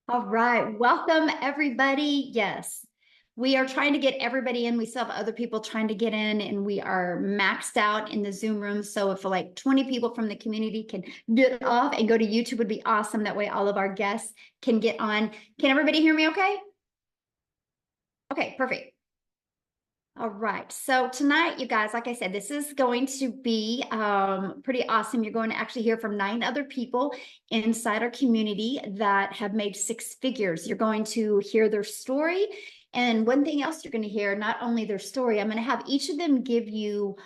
All right. Welcome, everybody. Yes, we are trying to get everybody in. We still have other people trying to get in, and we are maxed out in the Zoom room. So if like 20 people from the community can get off and go to YouTube would be awesome. That way all of our guests can get on. Can everybody hear me okay? Okay, perfect. All right. So tonight, you guys, like I said, this is going to be pretty awesome. You're going to actually hear from 9 other people inside our community that have made 6 figures. You're going to hear their story. And one thing else you're going to hear, not only their story, I'm going to have each of them give you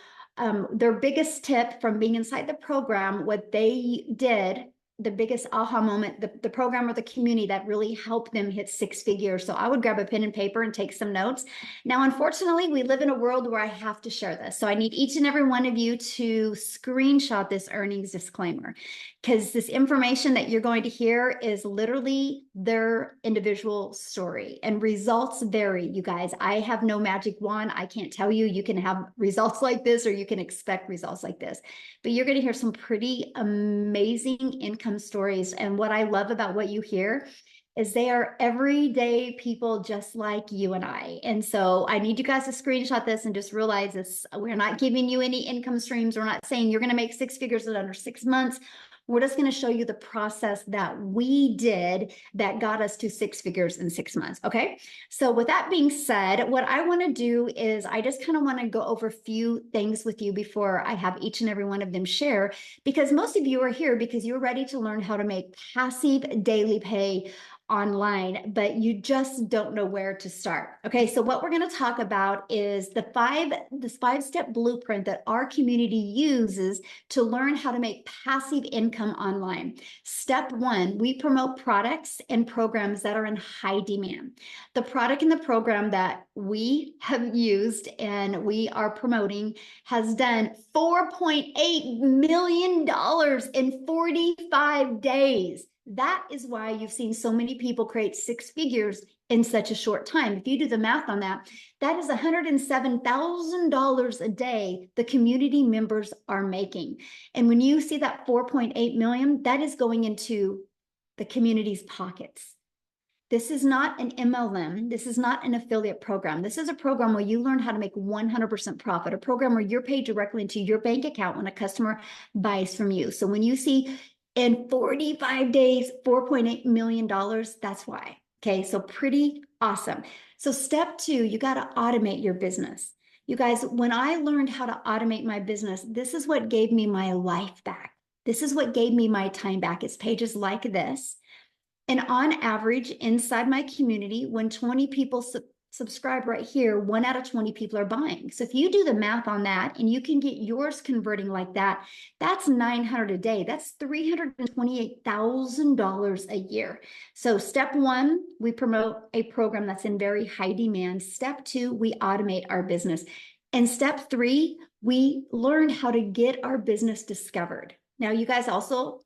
their biggest tip from being inside the program, what they did, the biggest aha moment, the program or the community that really helped them hit 6 figures. So I would grab a pen and paper and take some notes. Now, unfortunately, we live in a world where I have to share this. So I need each and every one of you to screenshot this earnings disclaimer, because this information that you're going to hear is literally their individual story, and results vary, you guys. I have no magic wand. I can't tell you you can have results like this or you can expect results like this, but you're going to hear some pretty amazing income stories. And what I love about what you hear is they are everyday people just like you and I. And so I need you guys to screenshot this and just realize this. We're not giving you any income streams. We're not saying you're going to make 6 figures in under 6 months. We're just going to show you the process that we did that got us to 6 figures in 6 months. Okay. So with that being said, what I want to do is I just kind of want to go over a few things with you before I have each and every one of them share, because most of you are here because you're ready to learn how to make passive daily pay online, but you just don't know where to start. Okay, so what we're going to talk about is this 5-step blueprint that our community uses to learn how to make passive income online. Step 1, we promote products and programs that are in high demand. The product and the program that we have used and we are promoting has done $4.8 million in 45 days. That is why you've seen so many people create 6 figures in such a short time. If you do the math on that, that is $107,000 a day the community members are making. And when you see that 4.8 million, that is going into the community's pockets. This is not an MLM. This is not an affiliate program. This is a program where you learn how to make 100% profit, a program where you're paid directly into your bank account when a customer buys from you. So when you see in 45 days, $4.8 million, that's why. Okay, so pretty awesome. So step 2, you got to automate your business. You guys, when I learned how to automate my business, this is what gave me my life back. This is what gave me my time back. It's pages like this. And on average, inside my community, when 20 people subscribe right here, 1 out of 20 people are buying. So if you do the math on that and you can get yours converting like that, that's $900 a day. That's $328,000 a year. So step 1, we promote a program that's in very high demand. Step 2, we automate our business. And step 3, we learn how to get our business discovered. Now, you guys also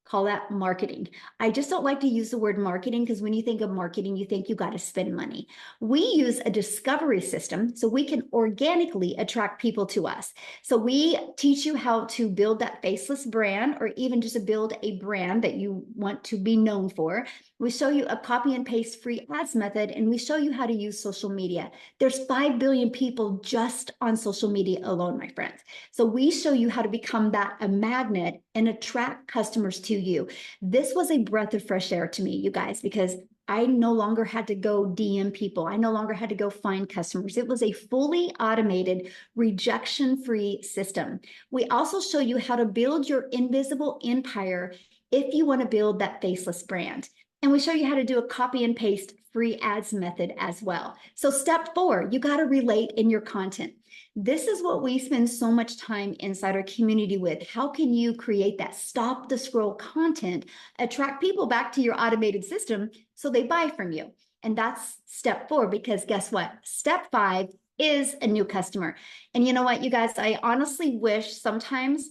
call that marketing. I just don't like to use the word marketing because when you think of marketing, you think you got to spend money. We use a discovery system so we can organically attract people to us. So we teach you how to build that faceless brand, or even just to build a brand that you want to be known for. We show you a copy and paste free ads method, and we show you how to use social media. There's 5 billion people just on social media alone, my friends. So we show you how to become a magnet and attract customers to you. This was a breath of fresh air to me, you guys, because I no longer had to go DM people. I no longer had to go find customers. It was a fully automated, rejection-free system. We also show you how to build your invisible empire if you want to build that faceless brand. And we show you how to do a copy and paste free ads method as well. So step 4, you got to relate in your content. This is what we spend so much time inside our community with. How can you create that stop the scroll content, attract people back to your automated system so they buy from you? And that's step 4, because guess what? Step 5 is a new customer. And you know what, you guys, I honestly wish sometimes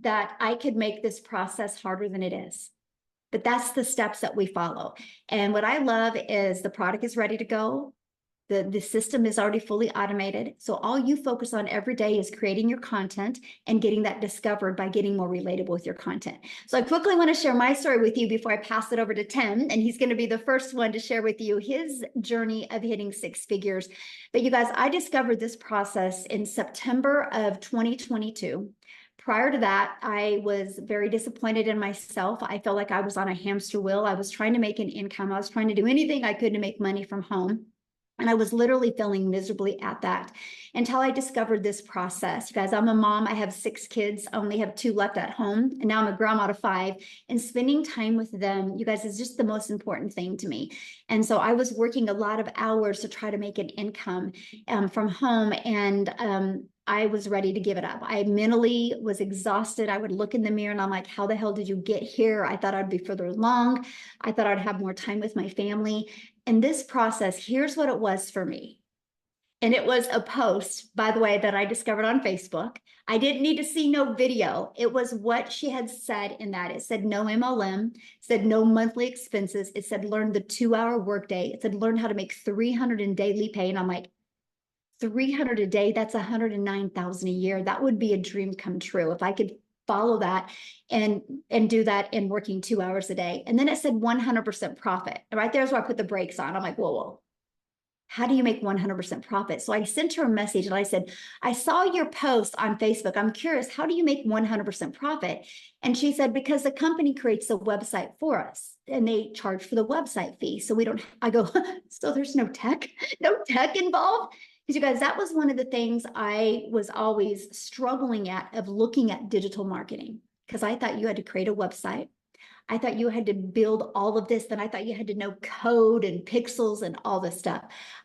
that I could make this process harder than it is. But that's the steps that we follow. And what I love is the product is ready to go. The system is already fully automated. So all you focus on every day is creating your content and getting that discovered by getting more relatable with your content. So I quickly want to share my story with you before I pass it over to Tim. And he's going to be the first one to share with you his journey of hitting six figures. But you guys, I discovered this process in September of 2022. Prior to that, I was very disappointed in myself. I felt like I was on a hamster wheel. I was trying to make an income. I was trying to do anything I could to make money from home. And I was literally failing miserably at that until I discovered this process. You guys, I'm a mom. I have 6 kids. I only have 2 left at home. And now I'm a grandma to 5. And spending time with them, you guys, is just the most important thing to me. And so I was working a lot of hours to try to make an income from home. And I was ready to give it up. I mentally was exhausted. I would look in the mirror and I'm like, how the hell did you get here? I thought I'd be further along. I thought I'd have more time with my family. And this process, here's what it was for me. And it was a post, by the way, that I discovered on Facebook. I didn't need to see no video. It was what she had said in that. It said no MLM, it said no monthly expenses. It said learn the 2-hour workday. It said learn how to make 300 in daily pay. And I'm like, 300 a day, that's 109,000 a year. That would be a dream come true if I could follow that and do that in working 2 hours a day. And then it said 100% profit. And right there's where I put the brakes on. I'm like, whoa, how do you make 100% profit? So I sent her a message and I said, I saw your post on Facebook. I'm curious, how do you make 100% profit? And she said, because the company creates a website for us and they charge for the website fee. So we don't, I go, so there's no tech involved? Because you guys, that was one of the things I was always struggling at, of looking at digital marketing, because I thought you had to create a website. I thought you had to build all of this. Then I thought you had to know code and pixels and all this stuff.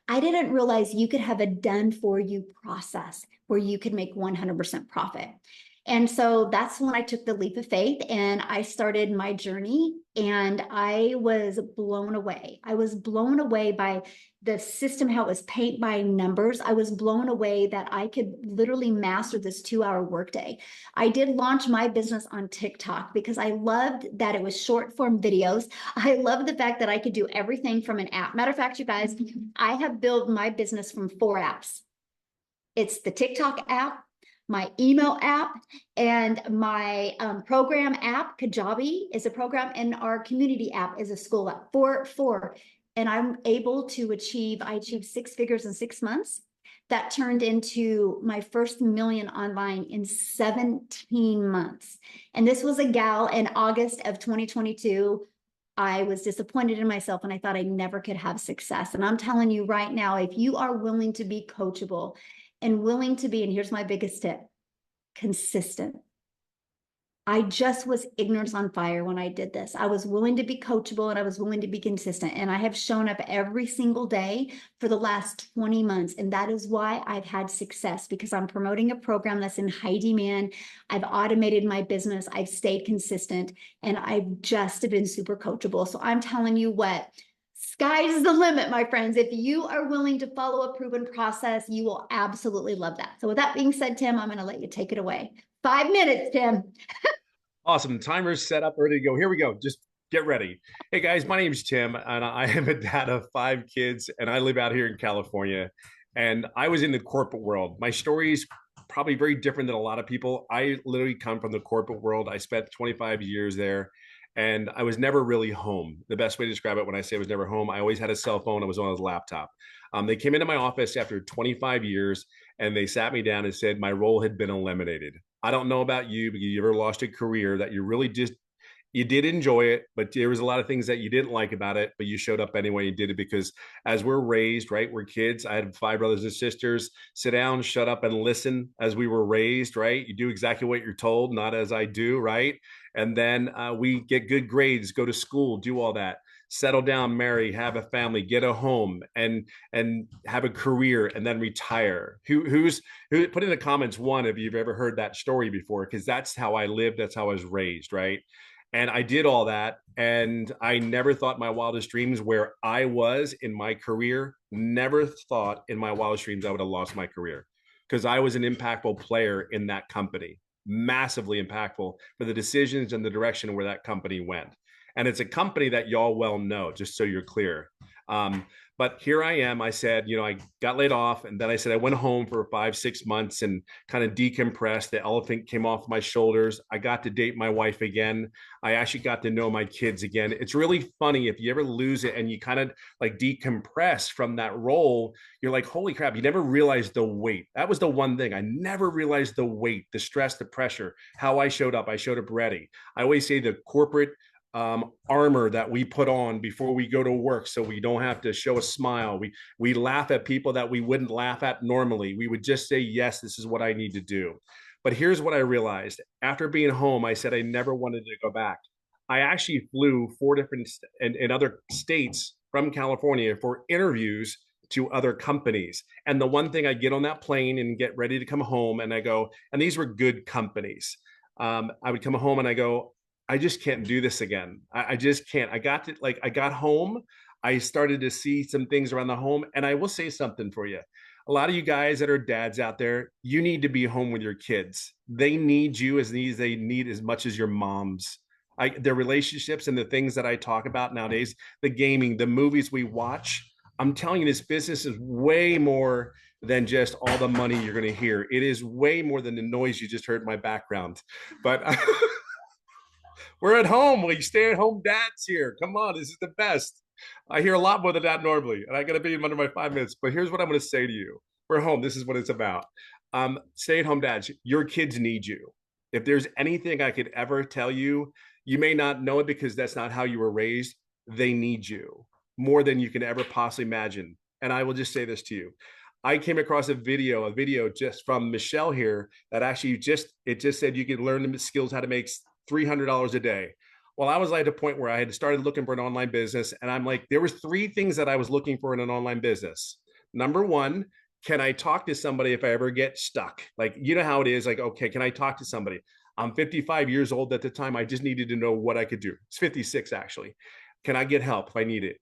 I didn't realize you could have a done for you process where you could make 100% profit. And so that's when I took the leap of faith and I started my journey, and I was blown away. I was blown away by the system, how it was paint by numbers. I was blown away that I could literally master this 2-hour workday. I did launch my business on TikTok because I loved that it was short form videos. I love the fact that I could do everything from an app. Matter of fact, you guys, I have built my business from 4 apps. It's the TikTok app, my email app, and my program app. Kajabi is a program, and our community app is a school app. Four. And I'm able to I achieved 6 figures in 6 months. That turned into my first million online in 17 months. And this was a gal in August of 2022. I was disappointed in myself and I thought I never could have success. And I'm telling you right now, if you are willing to be coachable and willing to be, and here's my biggest tip, consistent. I just was ignorance on fire when I did this. I was willing to be coachable and I was willing to be consistent. And I have shown up every single day for the last 20 months. And that is why I've had success, because I'm promoting a program that's in high demand. I've automated my business. I've stayed consistent, and I've just been super coachable. So I'm telling you what, sky's the limit, my friends. If you are willing to follow a proven process, you will absolutely love that. So with that being said, Tim, I'm going to let you take it away. 5 minutes, Tim. Awesome. Timer's set up, ready to go. Here we go. Just get ready. Hey guys, my name is Tim, and I am a dad of 5 kids, and I live out here in California. And I was in the corporate world. My story is probably very different than a lot of people. I literally come from the corporate world. I spent 25 years there, and I was never really home. The best way to describe it, when I say I was never home, I always had a cell phone. I was on a laptop. They came into my office after 25 years, and they sat me down and said my role had been eliminated. I don't know about you, but you ever lost a career that you really just, you did enjoy it, but there was a lot of things that you didn't like about it, but you showed up anyway and did it. Because as we're raised, right, we're kids. I had 5 brothers and sisters. Sit down, shut up, and listen. As we were raised, right, you do exactly what you're told, not as I do, right? And then we get good grades, go to school, do all that, settle down, marry, have a family, get a home, and have a career, and then retire. Who put in the comments one if you've ever heard that story before, because that's how I lived, that's how I was raised, right? And I did all that, and I never thought my wildest dreams, where I was in my career, never thought in my wildest dreams I would have lost my career, because I was an impactful player in that company, massively impactful for the decisions and the direction where that company went. And it's a company that y'all well know, just so you're clear. But here I am. I said, I got laid off, and then I said I went home for 5, 6 months and kind of decompressed. The elephant came off my shoulders. I got to date my wife again. I actually got to know my kids again. It's really funny if you ever lose it and you kind of like decompress from that role. You're like, holy crap, you never realized the weight. That was the one thing. I never realized the weight, the stress, the pressure, how I showed up. I showed up ready. I always say the corporate armor that we put on before we go to work, so we don't have to show a smile. We laugh at people that we wouldn't laugh at normally. We would just say, yes, this is what I need to do. But here's what I realized after being home. I said I never wanted to go back. I actually flew 4 different in other states from California for interviews to other companies. And the one thing, I get on that plane and get ready to come home, and I go, and these were good companies. I would come home and I go, I just can't do this again. I just can't. I got home. I started to see some things around the home. And I will say something for you. A lot of you guys that are dads out there, you need to be home with your kids. They need you as they need as much as your moms. Their relationships and the things that I talk about nowadays, the gaming, the movies we watch. I'm telling you, this business is way more than just all the money you're going to hear. It is way more than the noise you just heard in my background. But we're at home. We stay at home dads here. Come on, this is the best. I hear a lot more than that normally, and I got to be under my 5 minutes. But here's what I'm going to say to you: we're home. This is what it's about. Stay at home dads. Your kids need you. If there's anything I could ever tell you, you may not know it because that's not how you were raised. They need you more than you can ever possibly imagine. And I will just say this to you: I came across a video just from Michelle here that actually just said you could learn the skills how to make $300 a day. Well, I was like at a point where I had started looking for an online business, and I'm like, there was 3 things that I was looking for in an online business. Number one, can I talk to somebody if I ever get stuck? Like, you know how it is. Like, okay, can I talk to somebody? I'm 55 years old at the time. I just needed to know what I could do. It's 56 actually. Can I get help if I need it?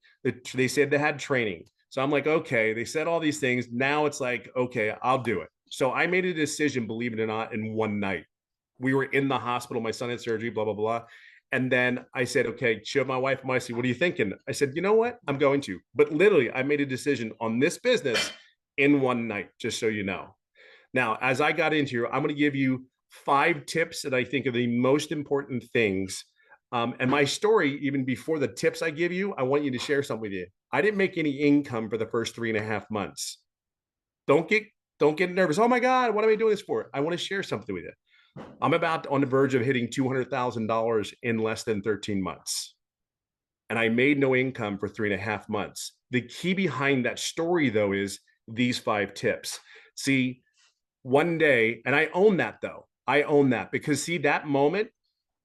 They said they had training. So I'm like, okay, they said all these things. Now it's like, okay, I'll do it. So I made a decision, believe it or not, in one night. We were in the hospital. My son had surgery, blah, blah, blah. And then I said, okay, showed my wife, I said, what are you thinking? I said, you know what? I'm going to. But literally, I made a decision on this business in one night, just so you know. Now, as I got into here, I'm going to give you 5 tips that I think are the most important things. And my story, even before the tips I give you, I want you to share something with you. I didn't make any income for the first 3.5 months. Don't get don't get nervous. Oh my God, what am I doing this for? I want to share something with you. I'm about on the verge of hitting $200,000 in less than 13 months. And I made no income for 3.5 months. The key behind that story, though, is these 5 tips. See, one day, and I own that, though. I own that because, see, that moment,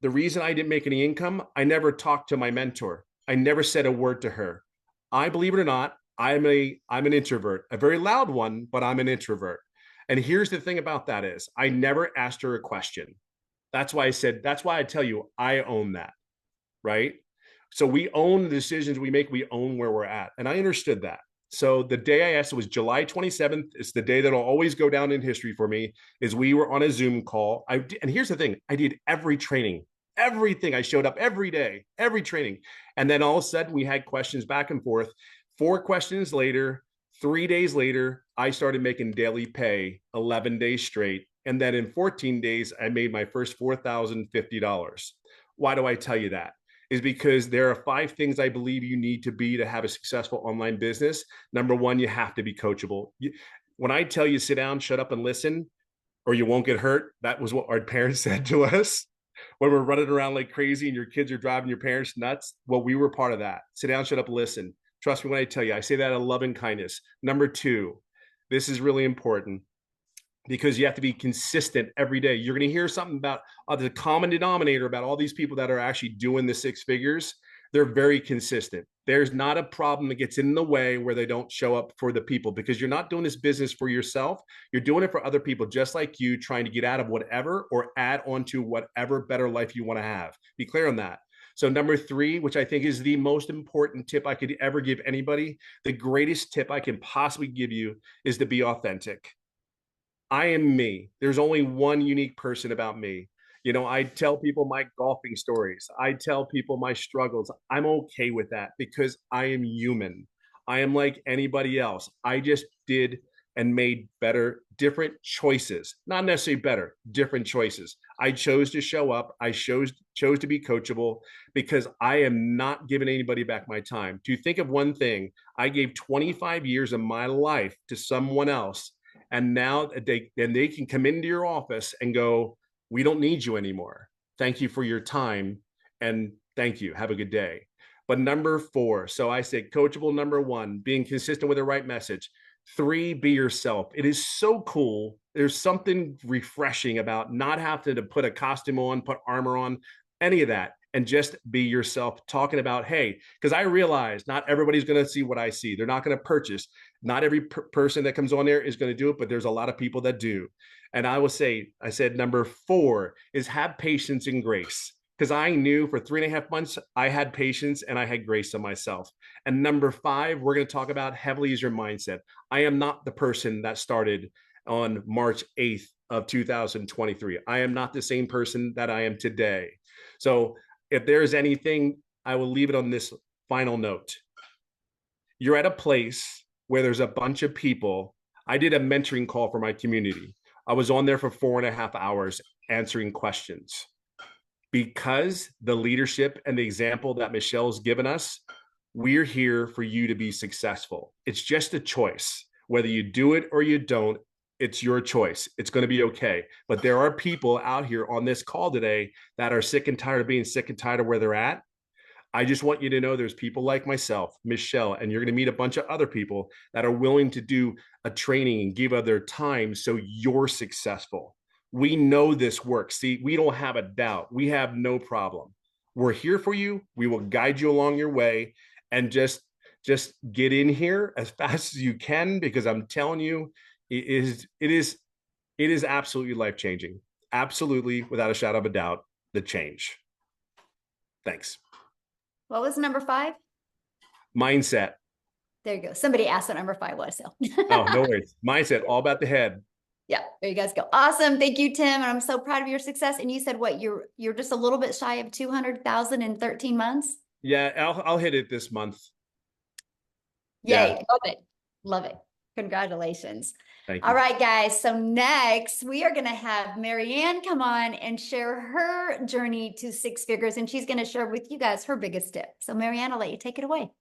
the reason I didn't make any income, I never talked to my mentor. I never said a word to her. I, believe it or not, I'm an introvert, a very loud one, but I'm an introvert. And here's the thing about that is I never asked her a question. That's why I tell you, I own that, right? So we own the decisions we make, we own where we're at. And I understood that. So the day I asked, it was July 27th. It's the day that'll always go down in history for me, is we were on a Zoom call. And here's the thing, I did every training, everything. I showed up every day, every training. And then all of a sudden we had questions back and forth. 4 questions later, 3 days later, I started making daily pay 11 days straight. And then in 14 days, I made my first $4,050. Why do I tell you that? Is because there are 5 things I believe you need to be to have a successful online business. Number one, you have to be coachable. When I tell you sit down, shut up, and listen, or you won't get hurt, that was what our parents said to us when we're running around like crazy and your kids are driving your parents nuts. Well, we were part of that. Sit down, shut up, listen. Trust me when I tell you, I say that out of love and kindness. Number 2, this is really important because you have to be consistent every day. You're going to hear something about the common denominator about all these people that are actually doing the 6 figures. They're very consistent. There's not a problem that gets in the way where they don't show up for the people, because you're not doing this business for yourself. You're doing it for other people just like you, trying to get out of whatever or add on to whatever better life you want to have. Be clear on that. So number 3, which I think is the most important tip I could ever give anybody, the greatest tip I can possibly give you, is to be authentic. I am me. There's only one unique person about me. I tell people my golfing stories. I tell people my struggles. I'm okay with that because I am human. I am like anybody else. I just did and made better, different choices. Not necessarily better, different choices. I chose to show up. I chose to be coachable because I am not giving anybody back my time. To think of one thing, I gave 25 years of my life to someone else, and now they can come into your office and go, "We don't need you anymore. Thank you for your time, and thank you. Have a good day." But number 4, so I said coachable. Number 1, being consistent with the right message. 3, be yourself. It is so cool. There's something refreshing about not having to put a costume on, put armor on, any of that, and just be yourself, talking about, hey, because I realize not everybody's going to see what I see. They're not going to purchase. Not every person that comes on there is going to do it, but there's a lot of people that do. And I will say, I said number 4 is have patience and grace. Because I knew for 3.5 months, I had patience and I had grace on myself. And number 5, we're going to talk about heavily is your mindset. I am not the person that started on March 8th of 2023. I am not the same person that I am today. So if there's anything, I will leave it on this final note. You're at a place where there's a bunch of people. I did a mentoring call for my community. I was on there for 4.5 hours answering questions because the leadership and the example that Michelle's given us, we're here for you to be successful. It's just a choice. Whether you do it or you don't, it's your choice. It's going to be okay. But there are people out here on this call today that are sick and tired of being sick and tired of where they're at. I just want you to know there's people like myself, Michelle, and you're going to meet a bunch of other people that are willing to do a training and give of their time so you're successful. We know this works. See, we don't have a doubt. We have no problem. We're here for you. We will guide you along your way, and just get in here as fast as you can, because I'm telling you, it is absolutely life-changing. Absolutely, without a shadow of a doubt, the change. Thanks. What was number 5? Mindset. There you go. Somebody asked what number 5 was. So. Oh, no worries. Mindset, all about the head. Yeah, there you guys go. Awesome. Thank you, Tim. And I'm so proud of your success. And you said what, you're just a little bit shy of 200,000 in 13 months? Yeah, I'll hit it this month. Yay. Yeah. Love it. Love it. Congratulations. Thank you. All right, guys. So next we are going to have Marianne come on and share her journey to 6 figures. And she's going to share with you guys her biggest tip. So Marianne, I'll let you take it away.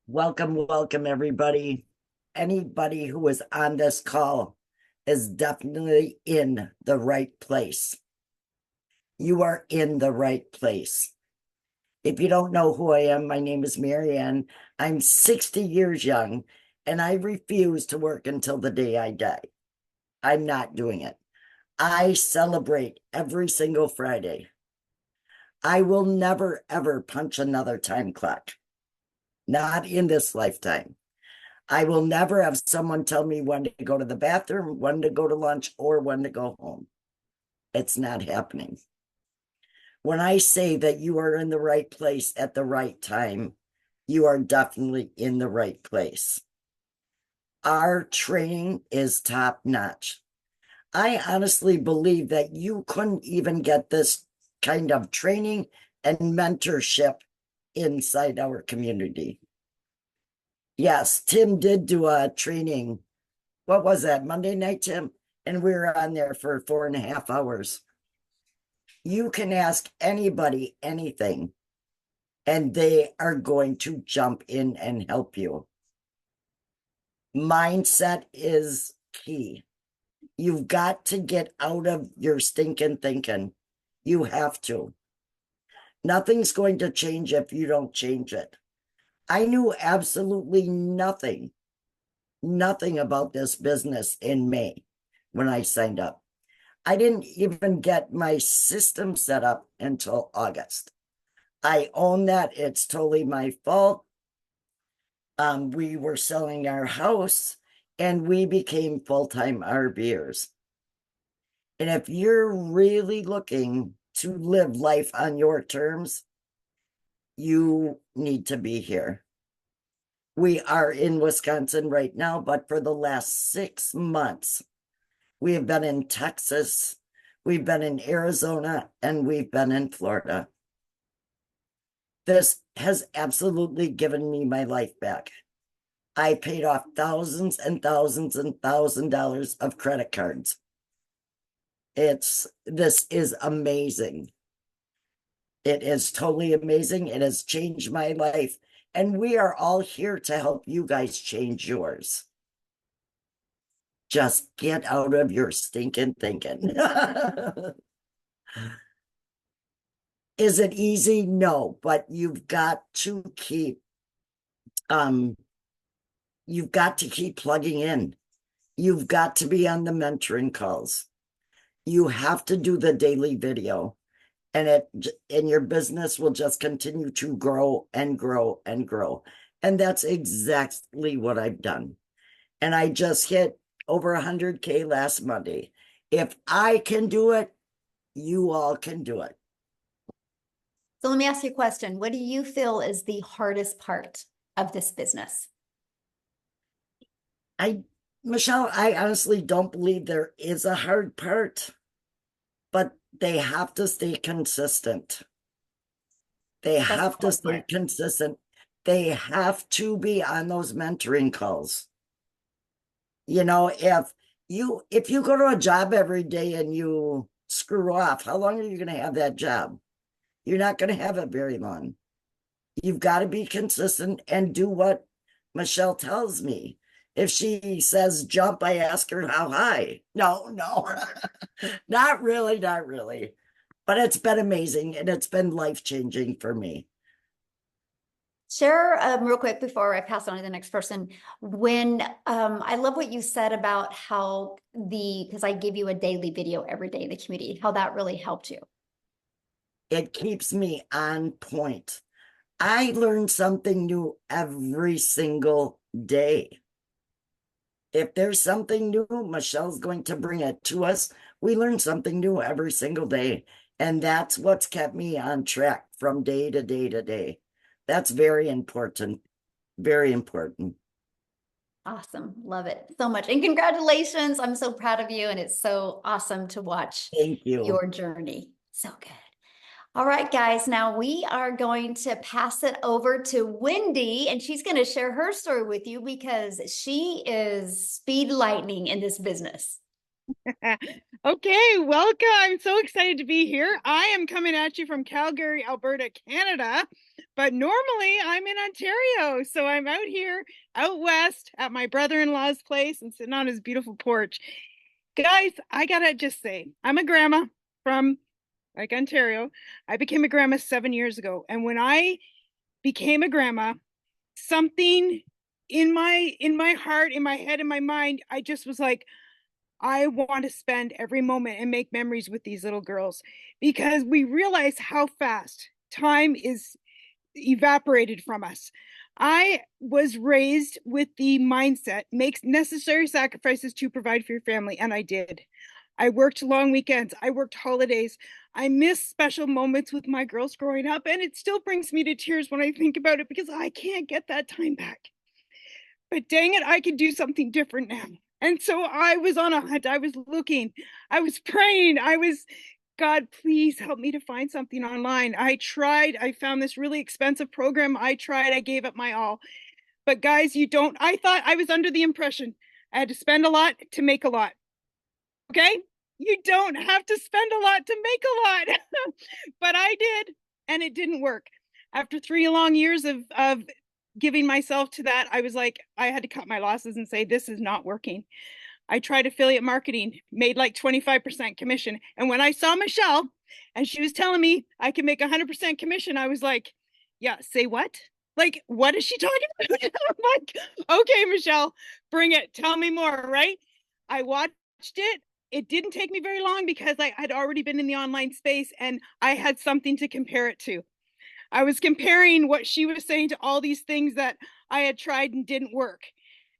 Welcome, everybody. Anybody who is on this call is definitely in the right place. You are in the right place. If you don't know who I am, my name is Marianne. I'm 60 years young, and I refuse to work until the day I die. I'm not doing it. I celebrate every single Friday. I will never, ever punch another time clock. Not in this lifetime. I will never have someone tell me when to go to the bathroom, when to go to lunch, or when to go home. It's not happening. When I say that you are in the right place at the right time, you are definitely in the right place. Our training is top notch. I honestly believe that you couldn't even get this kind of training and mentorship inside our community. Yes, Tim did do a training. What was that, Monday night, Tim? And we were on there for 4.5 hours. You can ask anybody anything, and they are going to jump in and help you. Mindset is key. You've got to get out of your stinking thinking. You have to. Nothing's going to change if you don't change it. I knew absolutely nothing about this business in May when I signed up. I didn't even get my system set up until August. I own that. It's totally my fault. We were selling our house and we became full-time RVers. And if you're really looking to live life on your terms, you need to be here. We are in Wisconsin right now, but for the last 6 months, we have been in Texas, we've been in Arizona, and we've been in Florida. This has absolutely given me my life back. I paid off thousands and thousands and $1,000 of credit cards. This is amazing. It is totally amazing. It has changed my life. And we are all here to help you guys change yours. Just get out of your stinking thinking. Is it easy? No, but you've got to keep plugging in. You've got to be on the mentoring calls. You have to do the daily video, and your business will just continue to grow and grow and grow. And that's exactly what I've done. And I just hit over 100K last Monday. If I can do it, you all can do it. So let me ask you a question. What do you feel is the hardest part of this business? Michelle, I honestly don't believe there is a hard part, but they have to stay consistent. They have to stay consistent. They have to be on those mentoring calls. You know, if you go to a job every day and you screw off, how long are you going to have that job? You're not going to have it very long. You've got to be consistent and do what Michelle tells me. If she says jump, I ask her how high. No, not really, not really. But it's been amazing and it's been life-changing for me. Share real quick before I pass on to the next person. When I love what you said about how because I give you a daily video every day in the community, how that really helped you. It keeps me on point. I learn something new every single day. If there's something new, Michelle's going to bring it to us. We learn something new every single day. And that's what's kept me on track from day to day to day. That's very important. Very important. Awesome. Love it so much. And congratulations. I'm so proud of you. And it's so awesome to watch Thank you. Your journey. So good. All right, guys. Now we are going to pass it over to Wendy, and she's going to share her story with you because she is speed lightning in this business. Okay, welcome. I'm so excited to be here. I am coming at you from Calgary, Alberta, Canada, but normally I'm in Ontario. So I'm out here, out west at my brother-in-law's place and sitting on his beautiful porch. Guys, I gotta just say, I'm a grandma from Ontario. I became a grandma 7 years ago. And when I became a grandma, something in my heart, in my head, in my mind, I just was like, I want to spend every moment and make memories with these little girls, because we realize how fast time is evaporated from us. I was raised with the mindset, make necessary sacrifices to provide for your family, and I did. I worked long weekends. I worked holidays. I miss special moments with my girls growing up, and it still brings me to tears when I think about it because I can't get that time back. But dang it, I could do something different now. And so I was on a hunt. I was looking. I was praying. God, please help me to find something online. I tried. I found this really expensive program. I tried. I gave it my all. But guys, I thought I was under the impression I had to spend a lot to make a lot. Okay? You don't have to spend a lot to make a lot. But I did, and it didn't work. After 3 long years of giving myself to that, I was like, I had to cut my losses and say, this is not working. I tried affiliate marketing, made like 25% commission. And when I saw Michelle and she was telling me I can make 100% commission, I was like, yeah, say what? Like, what is she talking about? I'm like, okay, Michelle, bring it. Tell me more, right? I watched it. It didn't take me very long because I had already been in the online space and I had something to compare it to. I was comparing what she was saying to all these things that I had tried and didn't work.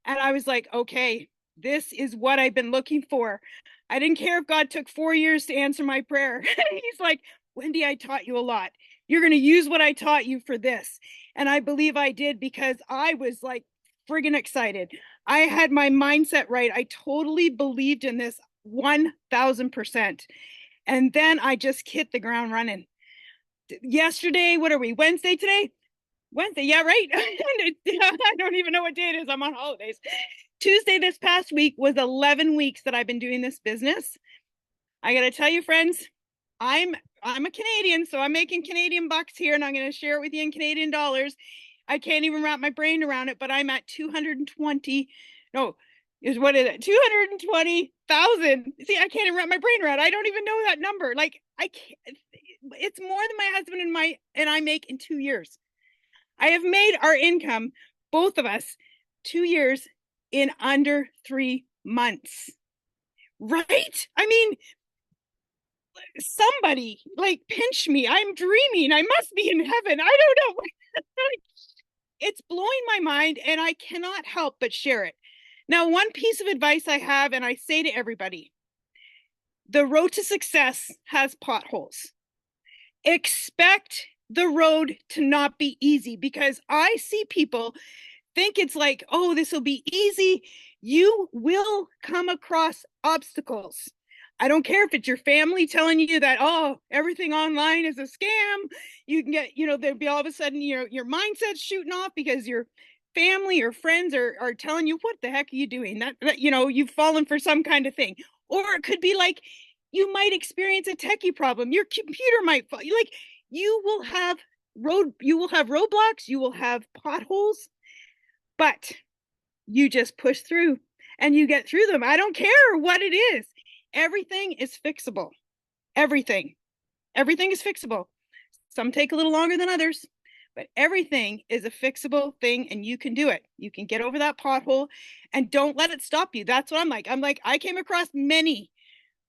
And I was like, okay, this is what I've been looking for. I didn't care if God took 4 years to answer my prayer. He's like, Wendy, I taught you a lot. You're going to use what I taught you for this. And I believe I did because I was like friggin' excited. I had my mindset right. I totally believed in this 1000%. And then I just hit the ground running. yesterday, what are we, Wednesday today? Wednesday, yeah, right. I don't even know what day it is. I'm on holidays. Tuesday this past week was 11 weeks that I've been doing this business. I got to tell you, friends, I'm a Canadian, so I'm making Canadian bucks here, and I'm going to share it with you in Canadian dollars. I can't even wrap my brain around it, but I'm at 220. No, what is it? 220,000. See, I can't even wrap my brain around it. I don't even know that number. Like, I can't. It's more than my husband and I make in 2 years. I have made our income, both of us, 2 years in under 3 months. Right? I mean, somebody like pinch me. I'm dreaming. I must be in heaven. I don't know. It's blowing my mind, and I cannot help but share it. Now, one piece of advice I have, and I say to everybody, the road to success has potholes. Expect the road to not be easy, because I see people think it's like, oh, this will be easy. You will come across obstacles. I don't care if it's your family telling you that, oh, everything online is a scam. You can get, there'll be all of a sudden your mindset's shooting off because your family or friends are telling you, what the heck are you doing? That you've fallen for some kind of thing. Or it could be like, you might experience a techie problem. Your computer might fall. Like, you will have roadblocks, you will have potholes, but you just push through and you get through them. I don't care what it is. Everything is fixable. Everything is fixable. Some take a little longer than others, but everything is a fixable thing, and you can do it. You can get over that pothole, and don't let it stop you. That's what I'm like. I came across many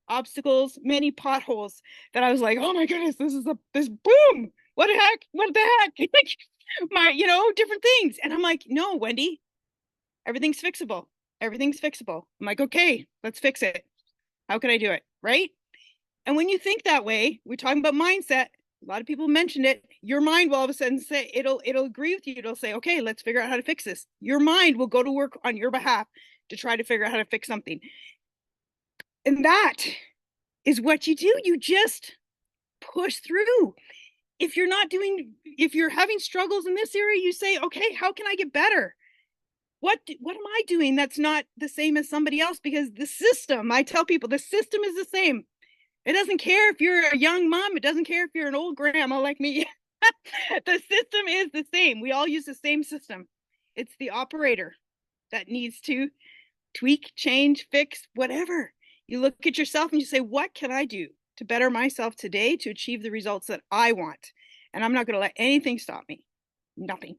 obstacles, many potholes that I was like, oh my goodness, this boom. What the heck? Like, different things. And I'm like, no, Wendy, everything's fixable. Everything's fixable. I'm like, okay, let's fix it. How can I do it? Right? And when you think that way, we're talking about mindset. A lot of people mentioned it. Your mind will all of a sudden say, it'll agree with you. It'll say, okay, let's figure out how to fix this. Your mind will go to work on your behalf to try to figure out how to fix something. And that is what you do. You just push through. If you're having struggles in this area, you say, okay, how can I get better? What am I doing that's not the same as somebody else? Because the system, I tell people, the system is the same. It doesn't care if you're a young mom. It doesn't care if you're an old grandma like me. The system is the same. We all use the same system. It's the operator that needs to tweak, change, fix, whatever. You look at yourself and you say, what can I do to better myself today to achieve the results that I want? And I'm not going to let anything stop me. Nothing.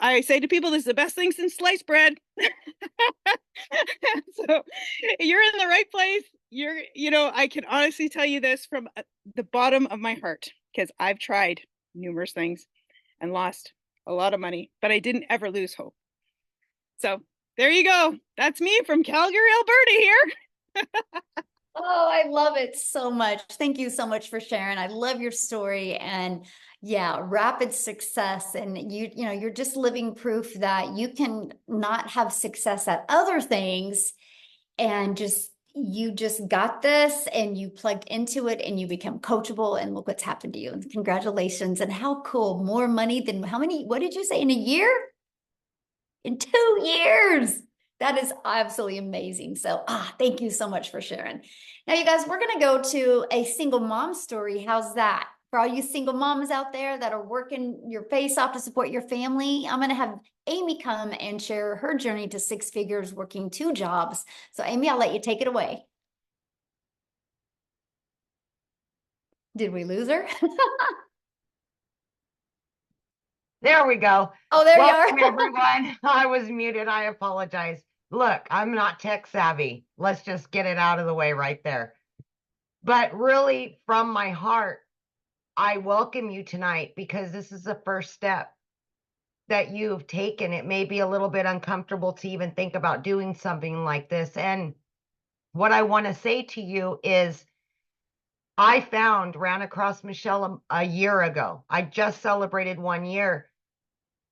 I say to people, this is the best thing since sliced bread. So you're in the right place. I can honestly tell you this from the bottom of my heart, because I've tried numerous things and lost a lot of money, but I didn't ever lose hope. So there you go. That's me from Calgary, Alberta here. Oh, I love it so much. Thank you so much for sharing. I love your story, and yeah, rapid success. And you're just living proof that you can not have success at other things, and you just got this, and you plugged into it, and you become coachable, and look what's happened to you. And congratulations. And how cool. More money than what did you say, in a year? In 2 years. That is absolutely amazing. So, thank you so much for sharing. Now, you guys, we're going to go to a single mom story. How's that? For all you single moms out there that are working your face off to support your family, I'm going to have Amy come and share her journey to 6 figures working 2 jobs. So, Amy, I'll let you take it away. Did we lose her? There we go. Oh, there Welcome, you are. everyone. I was muted. I apologize. Look, I'm not tech savvy. Let's just get it out of the way right there. But really, from my heart, I welcome you tonight, because this is the first step that you've taken. It may be a little bit uncomfortable to even think about doing something like this. And what I want to say to you is, I ran across Michelle a year ago. I just celebrated 1 year.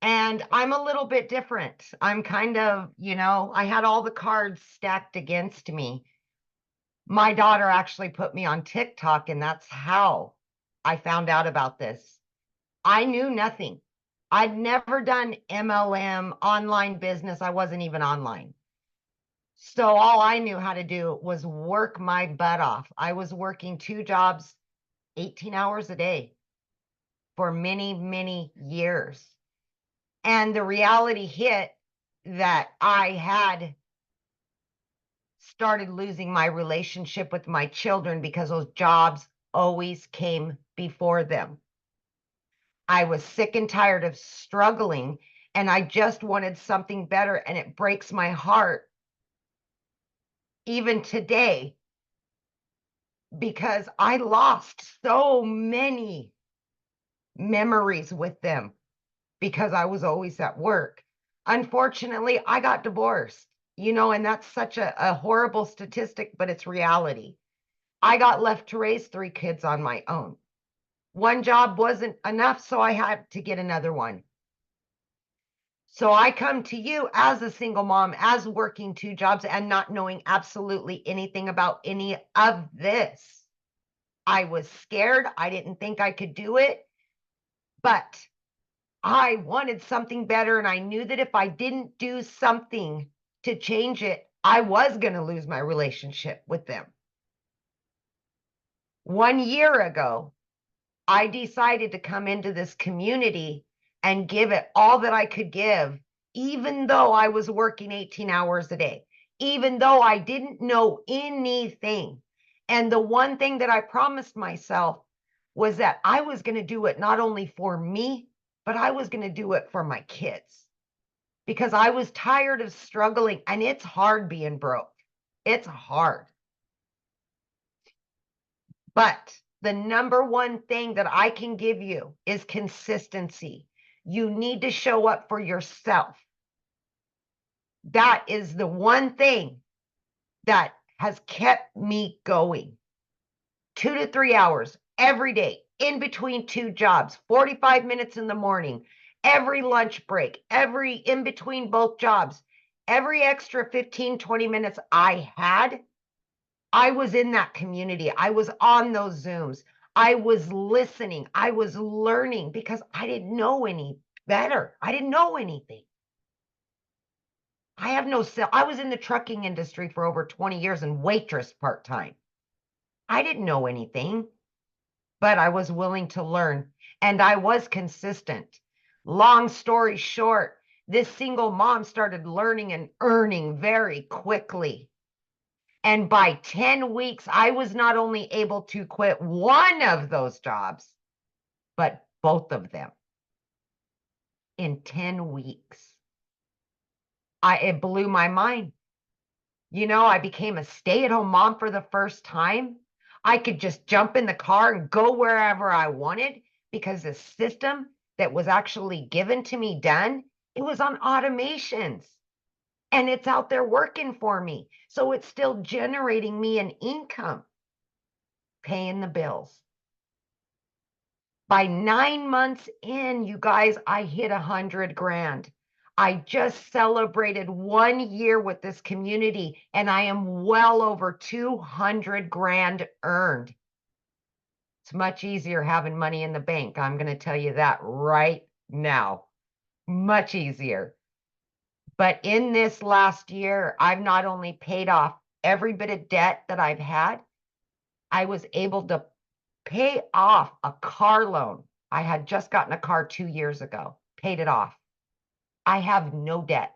And I'm a little bit different. I'm kind of, I had all the cards stacked against me. My daughter actually put me on TikTok, and that's how I found out about this. I knew nothing. I'd never done MLM, online business. I wasn't even online. So all I knew how to do was work my butt off. I was working 2 jobs, 18 hours a day for many, many years. And the reality hit that I had started losing my relationship with my children because those jobs always came before them. I was sick and tired of struggling, and I just wanted something better. And it breaks my heart even today because I lost so many memories with them because I was always at work. Unfortunately, I got divorced, and that's such a horrible statistic, but it's reality. I got left to raise 3 kids on my own. One job wasn't enough, so I had to get another one. So I come to you as a single mom, as working 2 jobs and not knowing absolutely anything about any of this. I was scared. I didn't think I could do it, but I wanted something better. And I knew that if I didn't do something to change it, I was going to lose my relationship with them. 1 year ago, I decided to come into this community and give it all that I could give, even though I was working 18 hours a day, even though I didn't know anything. And the one thing that I promised myself was that I was going to do it not only for me, but I was going to do it for my kids because I was tired of struggling. And it's hard being broke. It's hard. But the number one thing that I can give you is consistency. You need to show up for yourself. That is the one thing that has kept me going. 2 to 3 hours every day, in between 2 jobs, 45 minutes in the morning, every lunch break, every in between both jobs, every extra 15, 20 minutes I had, I was in that community. I was on those Zooms. I was listening. I was learning because I didn't know any better. I didn't know anything. I was in the trucking industry for over 20 years and waitress part-time. I didn't know anything, but I was willing to learn and I was consistent. Long story short, this single mom started learning and earning very quickly. And by 10 weeks, I was not only able to quit one of those jobs, but both of them in 10 weeks. It blew my mind. I became a stay-at-home mom for the first time. I could just jump in the car and go wherever I wanted because the system that was actually given to me done, it was on automations. And it's out there working for me. So it's still generating me an income, paying the bills. By 9 months in, you guys, I hit 100 grand. I just celebrated 1 year with this community and I am well over 200 grand earned. It's much easier having money in the bank. I'm going to tell you that right now. Much easier. But in this last year, I've not only paid off every bit of debt that I've had, I was able to pay off a car loan. I had just gotten a car 2 years ago, paid it off. I have no debt.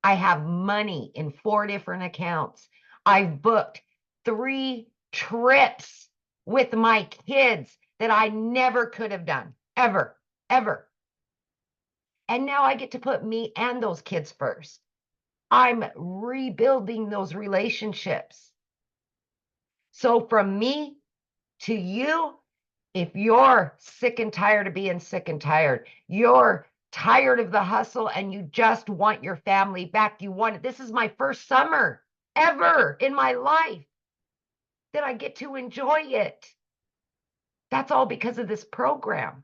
I have money in 4 different accounts. I've booked 3 trips with my kids that I never could have done, ever, ever. And now I get to put me and those kids first. I'm rebuilding those relationships. So from me to you, if you're sick and tired of being sick and tired, you're tired of the hustle and you just want your family back, this is my first summer ever in my life that I get to enjoy it. That's all because of this program.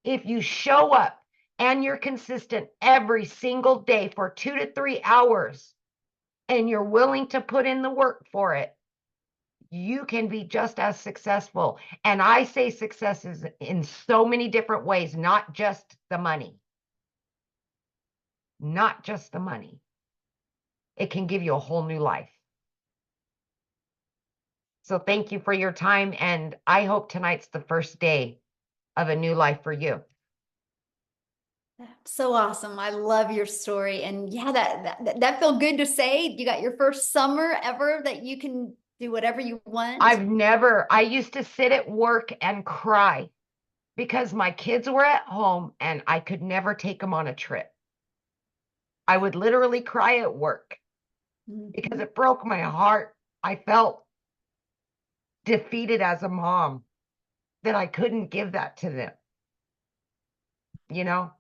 If you show up and you're consistent every single day for 2 to 3 hours and you're willing to put in the work for it, you can be just as successful. And I say success is in so many different ways, not just the money. Not just the money. It can give you a whole new life. So thank you for your time. And I hope tonight's the first day of a new life for you. So awesome. I love your story. And yeah, that felt good to say. You got your first summer ever that you can do whatever you want. I used to sit at work and cry because my kids were at home and I could never take them on a trip. I would literally cry at work because it broke my heart. I felt defeated as a mom that I couldn't give that to them. You know?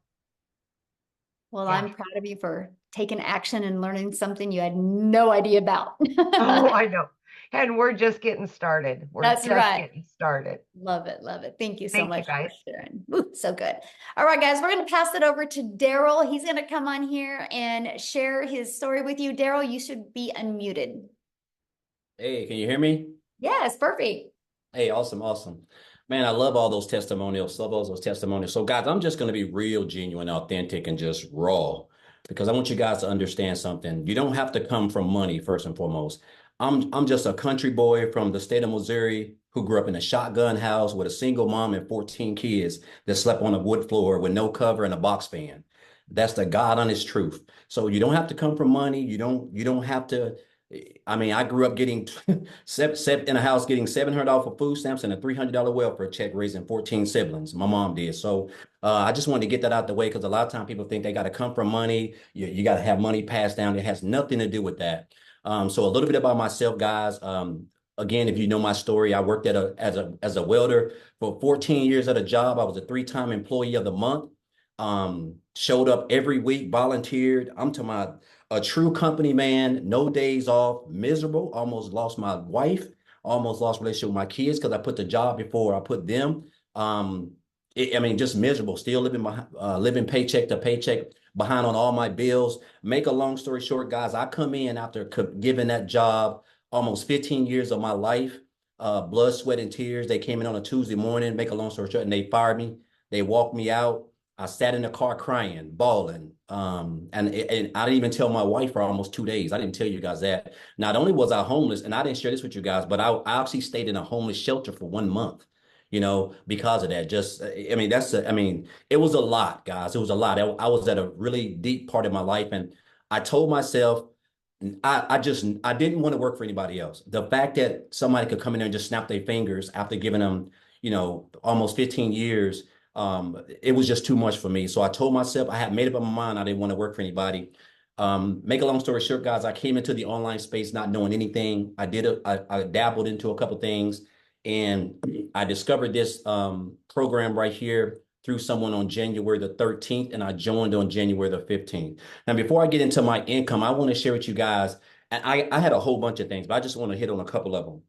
Well, Yeah. I'm proud of you for taking action and learning something you had no idea about. Oh, I know. And we're just getting started. We're That's just right. getting started. Love it. Love it. Thank you so Thank you, much for guys. sharing. Ooh, so good. All right, guys, we're going to pass it over to Daryl. He's going to come on here and share his story with you. Daryl, you should be unmuted. Hey, can you hear me? Yes, perfect. Hey, awesome, awesome. Man, I love all those testimonials, love all those testimonials. So guys, I'm just going to be real, genuine, authentic, and just raw because I want you guys to understand something. You don't have to come from money first and foremost. I'm just a country boy from the state of Missouri who grew up in a shotgun house with a single mom and 14 kids that slept on a wood floor with no cover and a box fan. That's the God honest truth. So you don't have to come from money. You don't have to. I mean, I grew up getting in a house getting $700 for food stamps and a $300 welfare check, raising 14 siblings. My mom did. So I just wanted to get that out the way because a lot of times people think they got to come from money. You got to have money passed down. It has nothing to do with that. So a little bit about myself, guys. Again, if you know my story, I worked as a welder for 14 years at a job. I was a 3-time employee of the month. Showed up every week, volunteered. I'm to my a true company man, no days off, miserable, almost lost my wife, almost lost relationship with my kids because I put the job before I put them. I mean, just miserable, still living living paycheck to paycheck, behind on all my bills. Make a long story short, guys, I come in after giving that job almost 15 years of my life, blood, sweat, and tears. They came in on a Tuesday morning, make a long story short, and they fired me. They walked me out. I sat in the car crying, bawling. And I didn't even tell my wife for almost 2 days. I didn't tell you guys that. Not only was I homeless, and I didn't share this with you guys, but I actually stayed in a homeless shelter for 1 month, because of that. Just, I mean, it was a lot, guys. It was a lot. I was at a really deep part of my life. And I told myself, I didn't want to work for anybody else. The fact that somebody could come in there and just snap their fingers after giving them, almost 15 years, it was just too much for me. So I told myself, I had made up my mind I didn't want to work for anybody. Make a long story short, guys, I came into the online space not knowing anything. I dabbled into a couple things, and I discovered this program right here through someone on January the 13th, and I joined on January the 15th. Now, before I get into my income, I want to share with you guys, and I had a whole bunch of things, but I just want to hit on a couple of them.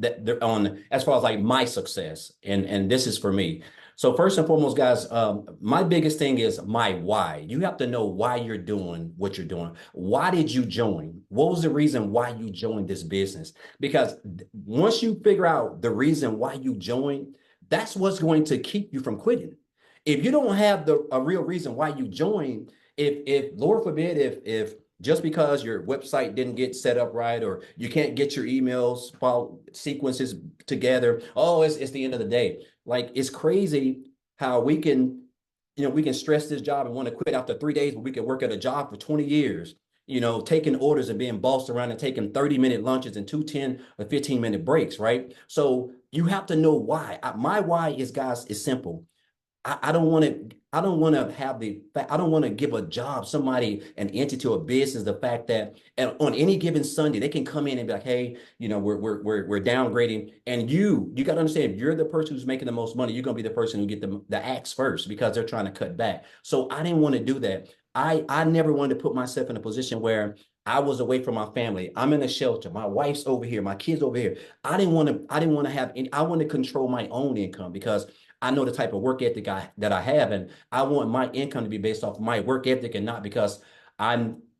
That they're on as far as like my success, and this is for me. So first and foremost, guys, my biggest thing is my why. You have to know why you're doing what you're doing. Why did you join? What was the reason why you joined this business? Because once you figure out the reason why you joined, that's what's going to keep you from quitting. If you don't have a real reason why you joined, if Lord forbid, if just because your website didn't get set up right, or you can't get your emails file sequences together, oh, it's the end of the day. Like, it's crazy how we can stress this job and want to quit after 3 days, but we can work at a job for 20 years, taking orders and being bossed around and taking 30-minute lunches and 10 or 15-minute breaks, right? So you have to know why. My why is, guys, is simple. I don't want to. I don't want to have I don't want to give a job, somebody, an entity, or a business, the fact that on any given Sunday they can come in and be like, hey, we're downgrading, and you got to understand, if you're the person who's making the most money, you're gonna be the person who get the axe first because they're trying to cut back. So I didn't want to do that. I never wanted to put myself in a position where I was away from my family. I'm in a shelter. My wife's over here. My kids over here. I didn't want to have any. I want to control my own income because I know the type of work ethic that I have, and I want my income to be based off my work ethic and not because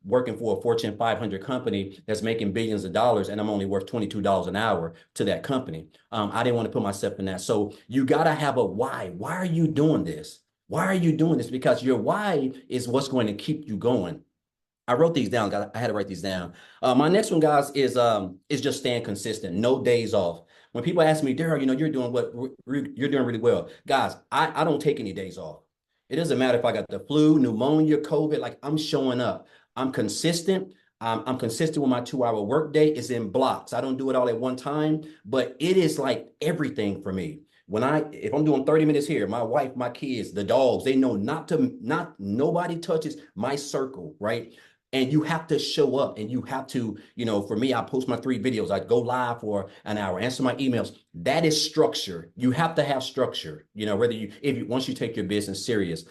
working for a Fortune 500 company that's making billions of dollars, and I'm only worth $22 an hour to that company. I didn't want to put myself in that. So you got to have a why. Why are you doing this? Why are you doing this? Because your why is what's going to keep you going. I wrote these down, guys. I had to write these down. My next one, guys, is just staying consistent. No days off. When people ask me, Daryl, you're doing you're doing really well, guys. I don't take any days off. It doesn't matter if I got the flu, pneumonia, COVID. Like, I'm showing up. I'm consistent. I'm consistent with my 2-hour workday. It's in blocks. I don't do it all at one time, but it is like everything for me. If I'm doing 30 minutes here, my wife, my kids, the dogs, they know not nobody touches my circle, right? And you have to show up, and you have to, for me, I post my 3 videos. I go live for an hour, answer my emails. That is structure. You have to have structure, once you take your business serious.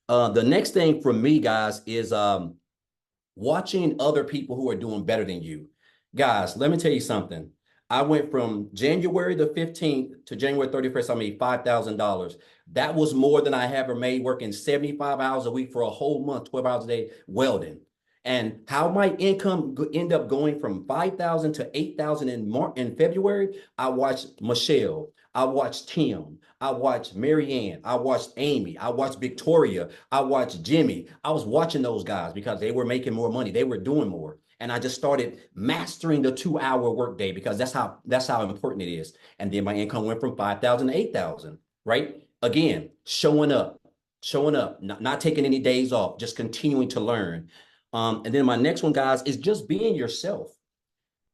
The next thing for me, guys, is watching other people who are doing better than you. Guys, let me tell you something. I went from January the 15th to January 31st, I made $5,000. That was more than I ever made working 75 hours a week for a whole month, 12 hours a day, welding. And how my income end up going from 5,000 to 8,000 in February, I watched Michelle, I watched Tim, I watched Marianne, I watched Amy, I watched Victoria, I watched Jimmy. I was watching those guys because they were making more money, they were doing more. And I just started mastering the 2-hour workday because that's how important it is. And then my income went from 5,000 to 8,000, right? Again, showing up, not taking any days off, just continuing to learn. And then my next one, guys, is just being yourself.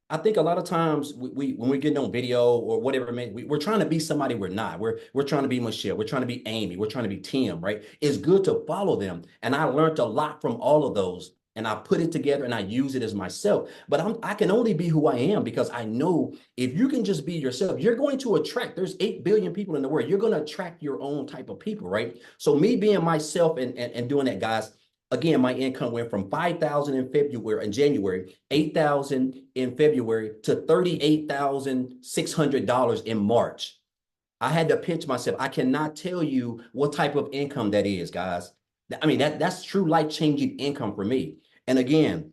I think a lot of times when we're getting on video or whatever, we're trying to be somebody we're not. We're trying to be Michelle. We're trying to be Amy. We're trying to be Tim, right? It's good to follow them. And I learned a lot from all of those. And I put it together and I use it as myself. But I can only be who I am because I know if you can just be yourself, you're going to attract. There's 8 billion people in the world. You're going to attract your own type of people, right? So me being myself and doing that, guys, again, my income went from 5,000 in January, 8,000 in February to $38,600 in March. I had to pinch myself. I cannot tell you what type of income that is, guys. I mean, that's true life-changing income for me. And again,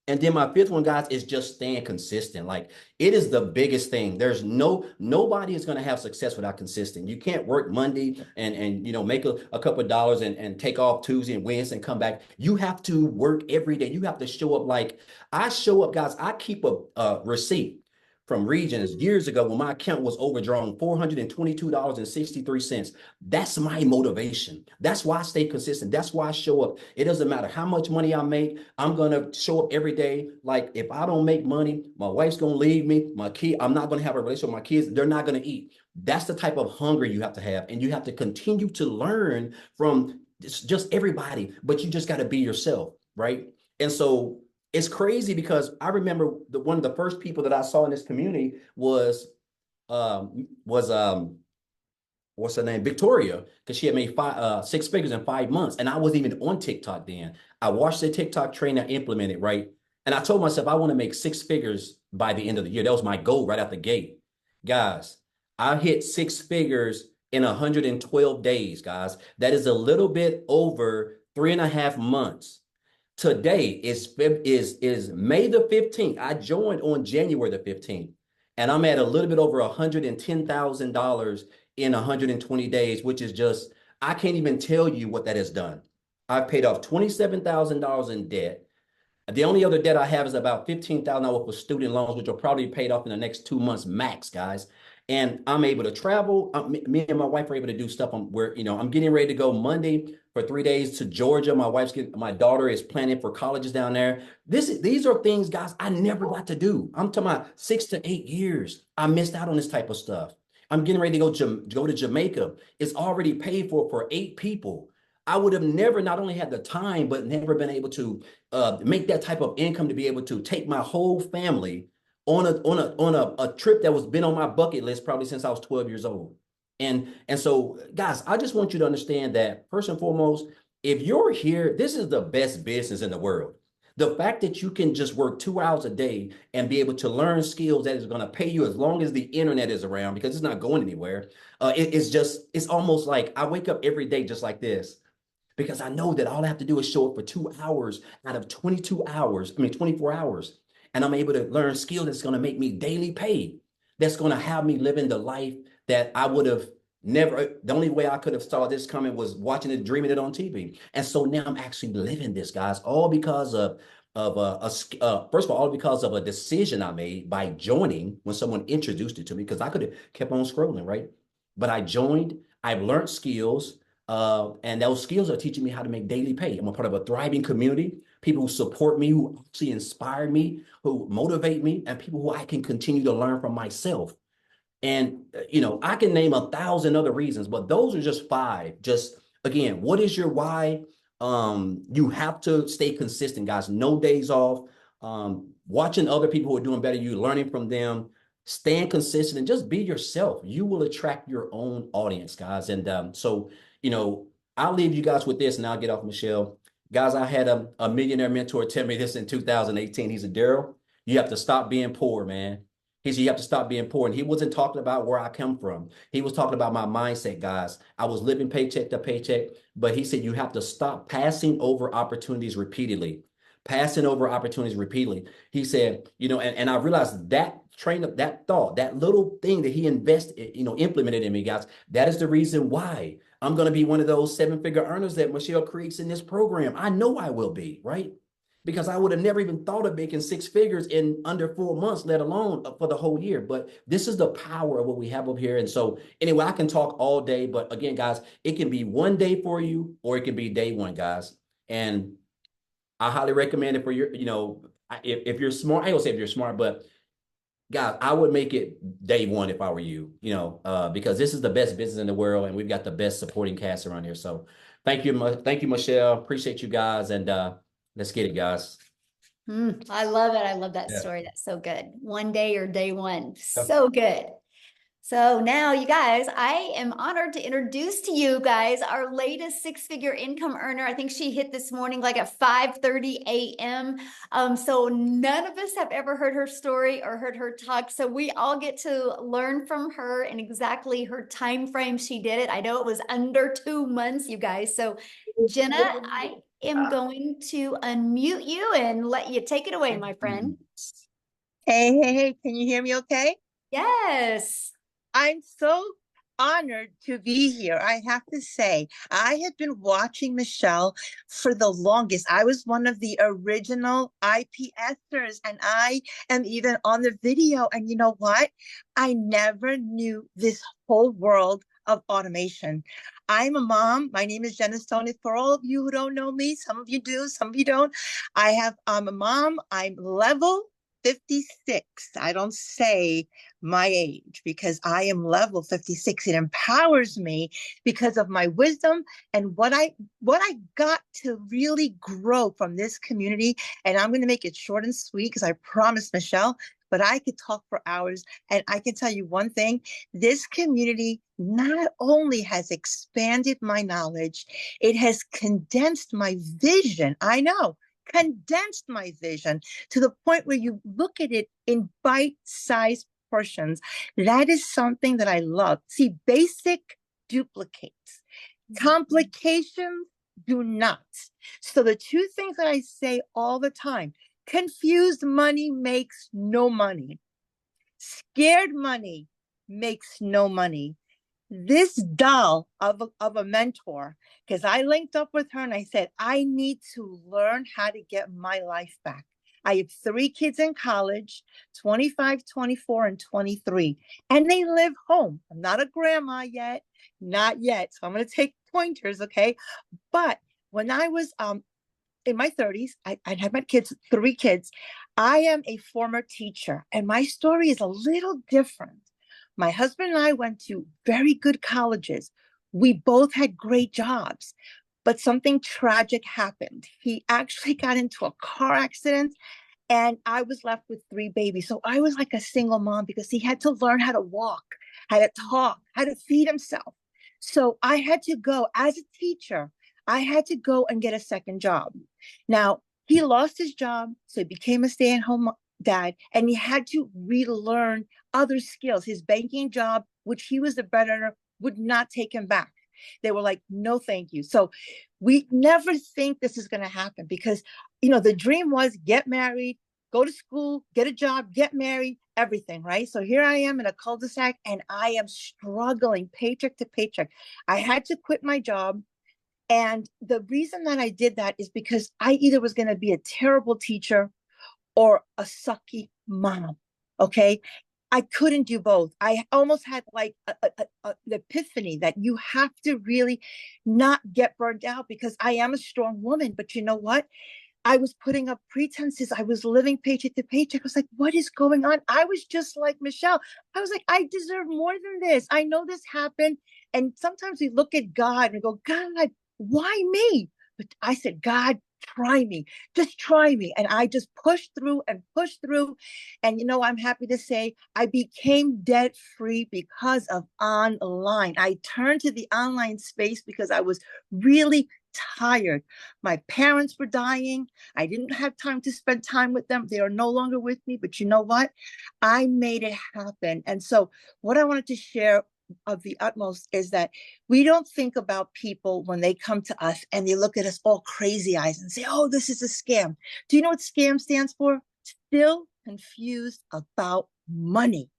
and then my 5th one, guys, is just staying consistent. Like, it is the biggest thing. There's nobody is going to have success without consistent. You can't work Monday and make a couple of dollars and take off Tuesday and Wednesday and come back. You have to work every day. You have to show up. Like, I show up, guys. I keep a receipt from Regions years ago when my account was overdrawn $422.63. That's my motivation. That's why I stay consistent. That's why I show up. It doesn't matter how much money I make. I'm going to show up every day. Like, if I don't make money, my wife's going to leave me. I'm not going to have a relationship with my kids. They're not going to eat. That's the type of hunger you have to have. And you have to continue to learn from just everybody, but you just got to be yourself, right? And so it's crazy because I remember one of the first people that I saw in this community was what's her name? Victoria, because she had made 6 figures in 5 months. And I wasn't even on TikTok then. I watched the TikTok train, I implemented, right? And I told myself I want to make 6 figures by the end of the year. That was my goal right out the gate. Guys, I hit 6 figures in 112 days, guys. That is a little bit over 3.5 months. Today is May the 15th. I joined on January the 15th, and I'm at a little bit over $110,000 in 120 days, which is just, I can't even tell you what that has done. I've paid off $27,000 in debt. The only other debt I have is about $15,000 for student loans, which will probably be paid off in the next 2 months max, guys. And I'm able to travel. Me and my wife are able to do stuff. I'm getting ready to go Monday for 3 days to Georgia. My daughter is planning for colleges down there. These are things, guys, I never got to do. I'm talking about 6 to 8 years. I missed out on this type of stuff. I'm getting ready to go to Jamaica. It's already paid for 8 people. I would have never not only had the time, but never been able to make that type of income to be able to take my whole family on a trip that was been on my bucket list probably since I was 12 years old. And so, guys, I just want you to understand that first and foremost, if you're here, this is the best business in the world. The fact that you can just work 2 hours a day and be able to learn skills that is going to pay you as long as the internet is around, because it's not going anywhere. It's almost like I wake up every day just like this, because I know that all I have to do is show up for 2 hours out of 24 hours. And I'm able to learn skills that's going to make me daily pay. That's going to have me living the life that I would have never. The only way I could have saw this coming was watching it, dreaming it on TV. And so now I'm actually living this, guys, all because of first of all because of a decision I made by joining when someone introduced it to me, because I could have kept on scrolling, right? But I joined. I've learned skills, and those skills are teaching me how to make daily pay. I'm a part of a thriving community, people who support me, who actually inspire me, who motivate me, and people who I can continue to learn from myself. And, I can name 1,000 other reasons, but those are just 5. Just again, what is your why? You have to stay consistent, guys. No days off. Watching other people who are doing better, you learning from them, staying consistent, and just be yourself. You will attract your own audience, guys. And so, I'll leave you guys with this, and I'll get off, Michelle. Guys, I had a millionaire mentor tell me this in 2018. He said, Daryl, you have to stop being poor, man. He said, you have to stop being poor. And he wasn't talking about where I come from. He was talking about my mindset, guys. I was living paycheck to paycheck, but he said, you have to stop passing over opportunities repeatedly. Passing over opportunities repeatedly. He said, and I realized that train of that thought, that little thing that he invested, implemented in me, guys. That is the reason why I'm going to be one of those 7-figure earners that Michelle creates in this program. I know I will be, right? Because I would have never even thought of making 6 figures in under 4 months, let alone for the whole year. But this is the power of what we have up here. And so anyway, I can talk all day, but again, guys, it can be one day for you, or it can be day one, guys. And I highly recommend it for your, if you're smart. I don't say if you're smart, but guys, I would make it day one if I were you, because this is the best business in the world, and we've got the best supporting cast around here. So thank you, Michelle. Appreciate you guys, and let's get it, guys. I love it. I love that story. That's so good. One day or day one. So good. So now, you guys, I am honored to introduce to you guys our latest 6-figure income earner. I think she hit this morning like at 5:30 a.m. So none of us have ever heard her story or heard her talk. So we all get to learn from her and exactly her time frame she did it. I know it was under 2 months, you guys. So Jenna, I am going to unmute you and let you take it away, my friend. Hey, can you hear me okay? Yes. I'm so honored to be here. I have to say, I have been watching Michelle for the longest. I was one of the original IPSers, and I am even on the video. And you know what? I never knew this whole world of automation. I'm a mom. My name is Jenna Stoney. For all of you who don't know me, some of you do, some of you don't. I'm a mom. I'm level 56. I don't say my age because I am level 56. It empowers me because of my wisdom and what I got to really grow from this community. And I'm going to make it short and sweet because I promised Michelle, but I could talk for hours. And I can tell you one thing, this community not only has expanded my knowledge, it has condensed my vision. I know. Condensed my vision to the point where you look at it in bite-sized portions. That is something that I love. See, basic duplicates. Complications do not. So the 2 things that I say all the time, confused money makes no money. Scared money makes no money. This doll of a mentor, because I linked up with her and I said, I need to learn how to get my life back. I have 3 kids in college, 25, 24, and 23, and they live home. I'm not a grandma yet, not yet. So I'm going to take pointers, okay? But when I was in my 30s, I had my kids, 3 kids. I am a former teacher, and my story is a little different. My husband and I went to very good colleges. We both had great jobs, but something tragic happened. He actually got into a car accident, and I was left with 3 babies. So I was like a single mom because he had to learn how to walk, how to talk, how to feed himself. So I had to go as a teacher. I had to go and get a second job. Now, he lost his job, so he became a stay-at-home dad, and he had to relearn other skills. His banking job, which he was the better, would not take him back. They were like, no, thank you. So we never think this is going to happen because, you know, the dream was get married, go to school, get a job, get married, everything, right? So here I am in a cul-de-sac and I am struggling paycheck to paycheck. I had to quit my job. And the reason that I did that is because I either was going to be a terrible teacher or a sucky mom. Okay. I couldn't do both. I almost had like an epiphany that you have to really not get burned out because I am a strong woman. But you know what? I was putting up pretenses. I was living paycheck to paycheck. I was like, what is going on? I was just like Michelle. I was like, I deserve more than this. I know this happened. And sometimes we look at God and we go, God, why me? But I said, God, try me, just try me. And I just pushed through and pushed through. And, you know, I'm happy to say I became debt free because of online. I turned to the online space because I was really tired. My parents were dying. I didn't have time to spend time with them. They are no longer with me. But you know what? I made it happen. And so what I wanted to share of the utmost is that we don't think about people when they come to us and they look at us all crazy eyes and say, oh, this is a scam. Do you know what scam stands for? Still confused about money.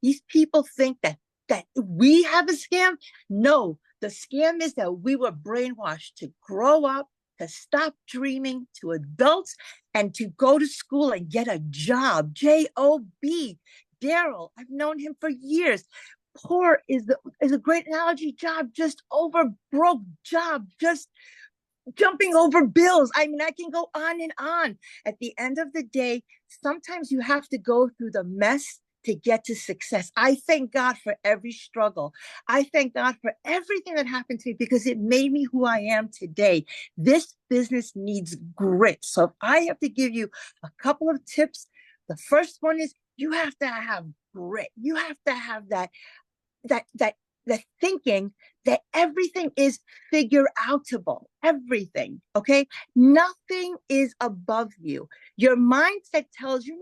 These people think that we have a scam. No, the scam is that we were brainwashed to grow up, to stop dreaming, to adults, and to go to school and get a job. J-O-B. Daryl, I've known him for years. Poor is a great analogy. Job, just over broke. Job, just jumping over bills. I mean, I can go on and on. At the end of the day, sometimes you have to go through the mess to get to success. I thank God for every struggle. I thank God for everything that happened to me because it made me who I am today. This business needs grit. So if I have to give you a couple of tips, the first one is you have to have grit. You have to have that thinking that everything is figure outable, everything, okay? Nothing is above you. Your mindset tells you,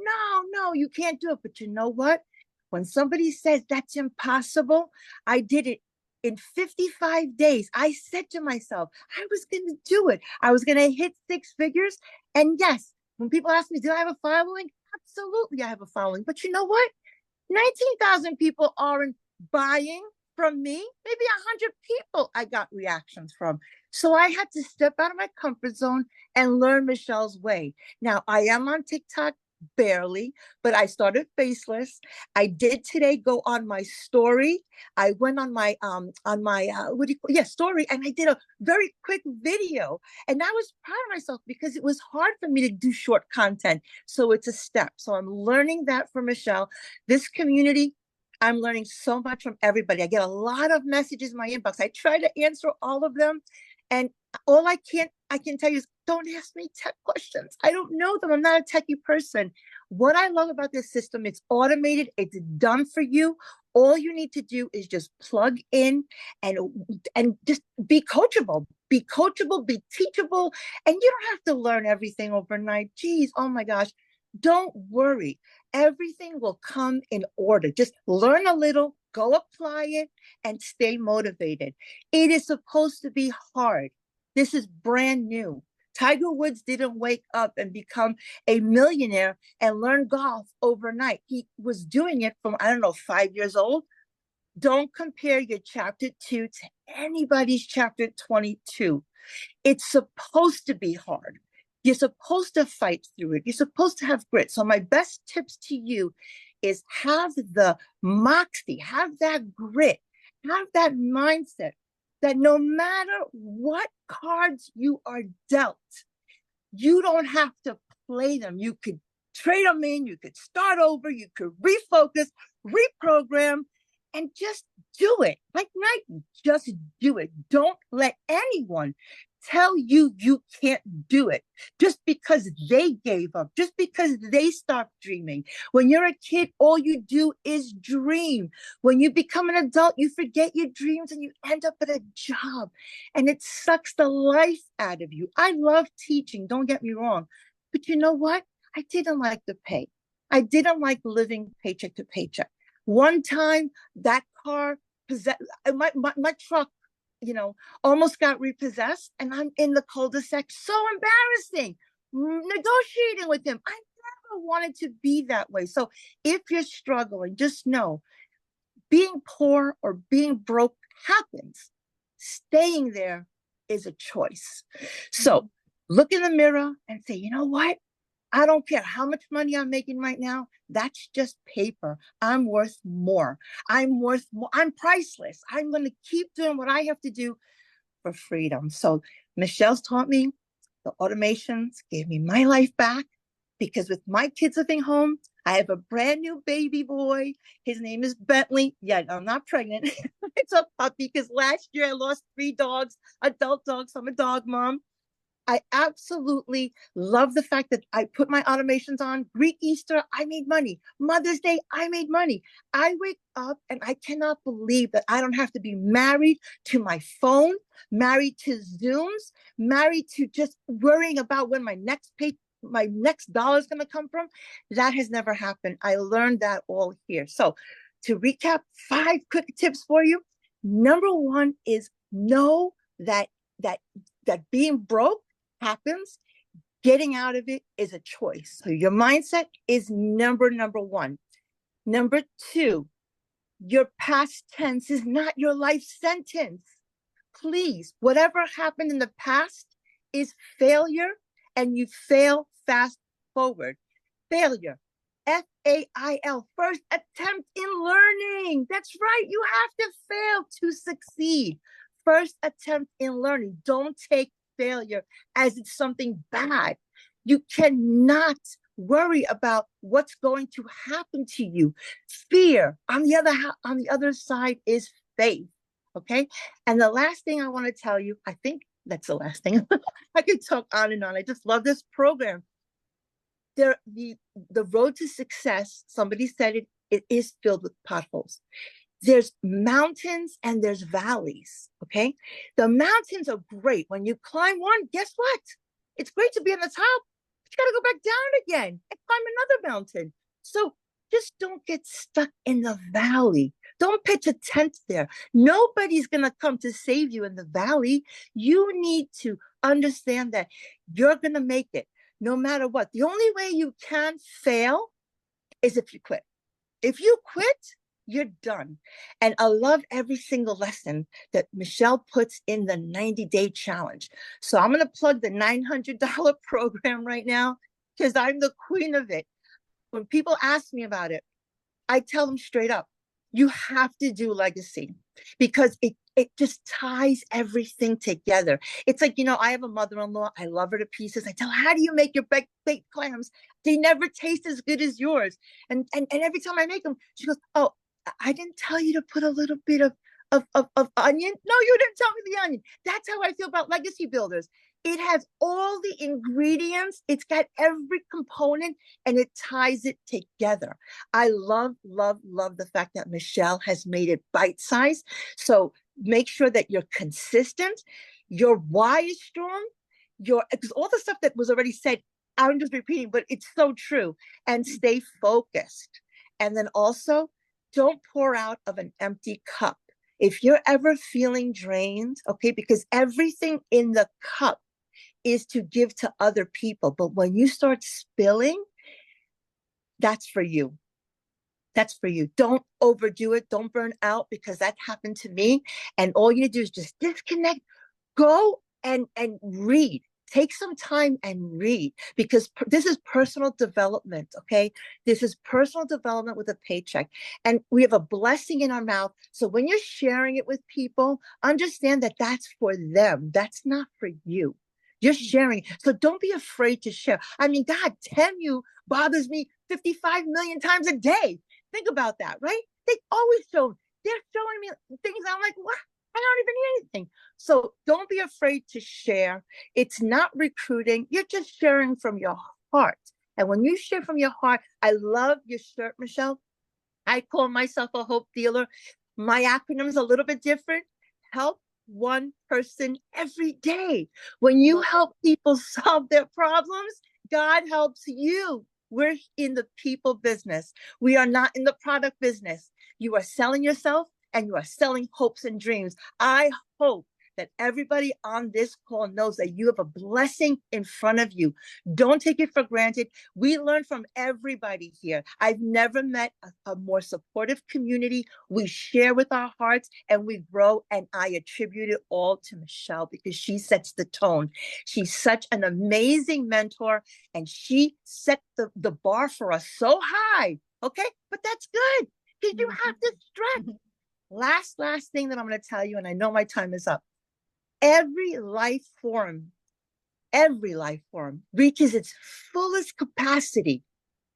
no, you can't do it. But you know what? When somebody says that's impossible, I did it in 55 days. I said to myself, I was going to do it. I was going to hit 6 figures. And yes, when people ask me, do I have a following? Absolutely, I have a following. But you know what? 19,000 people aren't buying from me. Maybe 100 people I got reactions from. So I had to step out of my comfort zone and learn Michelle's way. Now I am on TikTok barely, but I started faceless. I did today go on my story. I went on my story, and I did a very quick video. And I was proud of myself because it was hard for me to do short content. So it's a step. So I'm learning that from Michelle. This community, I'm learning so much from everybody. I get a lot of messages in my inbox. I try to answer all of them. And all I can tell you is don't ask me tech questions. I don't know them. I'm not a techie person. What I love about this system, it's automated. It's done for you. All you need to do is just plug in and just be coachable, be teachable. And you don't have to learn everything overnight. Geez, oh my gosh. Don't worry. Everything will come in order. Just learn a little, go apply it, and stay motivated. It is supposed to be hard. This is brand new. Tiger Woods didn't wake up and become a millionaire and learn golf overnight. He was doing it from, 5 years old. Don't compare your chapter 2 to anybody's chapter 22. It's supposed to be hard. You're supposed to fight through it. You're supposed to have grit. So my best tips to you is have the moxie, have that grit, have that mindset that no matter what cards you are dealt, you don't have to play them. You could trade them in, you could start over, you could refocus, reprogram, and just do it. Like Nike, just do it. Don't let anyone tell you you can't do it just because they gave up, just because they stopped dreaming. When you're a kid, all you do is dream. When you become an adult, you forget your dreams and you end up at a job, and it sucks the life out of you. I love teaching, don't get me wrong, but you know what? I didn't like the pay. I didn't like living paycheck to paycheck. One time, that car, my truck almost got repossessed, and I'm in the cul-de-sac. So embarrassing. Negotiating with him. I never wanted to be that way. So if you're struggling, just know being poor or being broke happens. Staying there is a choice. So look in the mirror and say, you know what? I don't care how much money I'm making right now. That's just paper. I'm worth more. I'm worth more. I'm priceless. I'm going to keep doing what I have to do for freedom. So Michelle's taught me the automations gave me my life back, because with my kids living home, I have a brand new baby boy. His name is Bentley. Yeah, I'm not pregnant. It's a puppy, because last year I lost 3 dogs, adult dogs. I'm a dog mom. I absolutely love the fact that I put my automations on. Greek Easter, I made money. Mother's Day, I made money. I wake up and I cannot believe that I don't have to be married to my phone, married to Zooms, married to just worrying about when my next dollar is going to come from. That has never happened. I learned that all here. So to recap, 5 quick tips for you. Number 1 is know that being broke happens. Getting out of it is a choice. So your mindset is number 1. Number 2, your past tense is not your life sentence. Please, whatever happened in the past is failure, and you fail fast forward. Failure, FAIL, first attempt in learning. That's right. You have to fail to succeed. First attempt in learning. Don't take failure as it's something bad. You cannot worry about what's going to happen to you. Fear, on the other side, is faith. Okay. And the last thing I want to tell you, I think that's the last thing. I could talk on and on. I just love this program. The road to success, somebody said it is filled with potholes. There's mountains and there's valleys, okay? The mountains are great. When you climb one, guess what? It's great to be on the top, but you got to go back down again and climb another mountain. So just don't get stuck in the valley. Don't pitch a tent there. Nobody's going to come to save you in the valley. You need to understand that you're going to make it no matter what. The only way you can fail is if you quit. If you quit, you're done. And I love every single lesson that Michelle puts in the 90-day challenge. So I'm going to plug the $900 program right now, because I'm the queen of it. When people ask me about it, I tell them straight up, you have to do legacy, because it just ties everything together. It's like, I have a mother-in-law. I love her to pieces. I tell her, how do you make your baked clams? They never taste as good as yours. And every time I make them, she goes, oh, I didn't tell you to put a little bit of onion. No, you didn't tell me the onion. That's how I feel about legacy builders. It has all the ingredients. It's got every component, and it ties it together. I love, love, love the fact that Michelle has made it bite-sized. So make sure that you're consistent. Your why is strong. Because all the stuff that was already said, I'm just repeating, but it's so true. And stay focused. And then also, don't pour out of an empty cup. If you're ever feeling drained, okay, because everything in the cup is to give to other people. But when you start spilling, that's for you. That's for you. Don't overdo it. Don't burn out, because that happened to me. And all you do is just disconnect, go and read. Take some time and read, because this is personal development, okay? This is personal development with a paycheck. And we have a blessing in our mouth. So when you're sharing it with people, understand that that's for them. That's not for you. You're sharing. So don't be afraid to share. I mean, God, you bothers me 55 million times a day. Think about that, right? They're showing me things. I'm like, what? I don't even need anything. So don't be afraid to share. It's not recruiting. You're just sharing from your heart. And when you share from your heart, I love your shirt, Michelle. I call myself a hope dealer. My acronym is a little bit different. Help one person every day. When you help people solve their problems, God helps you. We're in the people business. We are not in the product business. You are selling yourself, and you are selling hopes and dreams. I hope that everybody on this call knows that you have a blessing in front of you. Don't take it for granted. We learn from everybody here. I've never met a more supportive community. We share with our hearts and we grow. And I attribute it all to Michelle because she sets the tone. She's such an amazing mentor and she set the bar for us so high. Okay, but that's good because you have to stretch. Last thing that I'm going to tell you, and I know my time is up. Every life form reaches its fullest capacity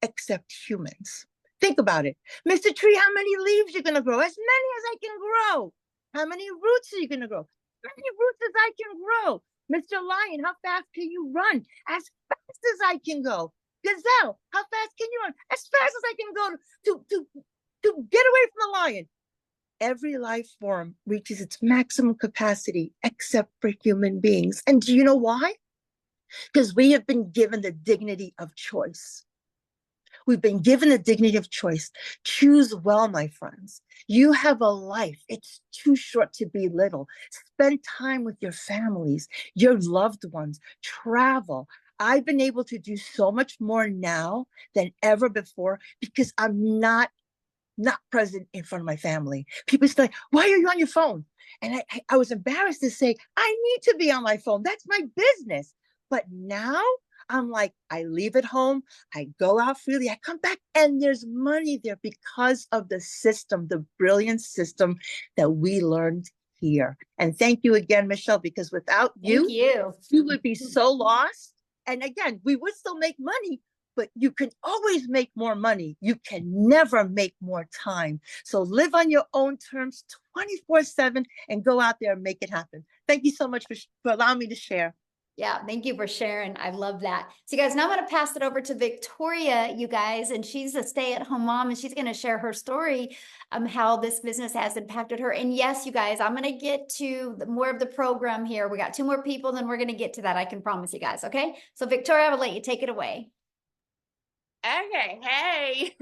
except humans. Think about it. Mr. Tree, how many leaves are you going to grow? As many as I can grow. How many roots are you going to grow? As many roots as I can grow. Mr. Lion, how fast can you run? As fast as I can go. Gazelle, how fast can you run? As fast as I can go to get away from the lion. Every life form reaches its maximum capacity except for human beings. And do you know why? Because we have been given the dignity of choice. We've been given the dignity of choice. Choose well, my friends. You have a life. It's too short to be little. Spend time with your families, your loved ones, travel. I've been able to do so much more now than ever before because I'm not present in front of my family. People say, why are you on your phone? And I was embarrassed to say, I need to be on my phone. That's my business. But now I'm like, I leave it home. I go out freely. I come back and there's money there because of the system, the brilliant system that we learned here. And thank you again, Michelle, because without you, you would be so lost. And again, we would still make money, but you can always make more money. You can never make more time. So live on your own terms 24/7 and go out there and make it happen. Thank you so much for allowing me to share. Yeah, thank you for sharing. I love that. So you guys, now I'm going to pass it over to Victoria, you guys, and she's a stay-at-home mom, and she's going to share her story, how this business has impacted her. And yes, you guys, I'm going to get to more of the program here. We got 2 more people, then we're going to get to that. I can promise you guys. Okay. So Victoria, I will let you take it away. Okay, hey.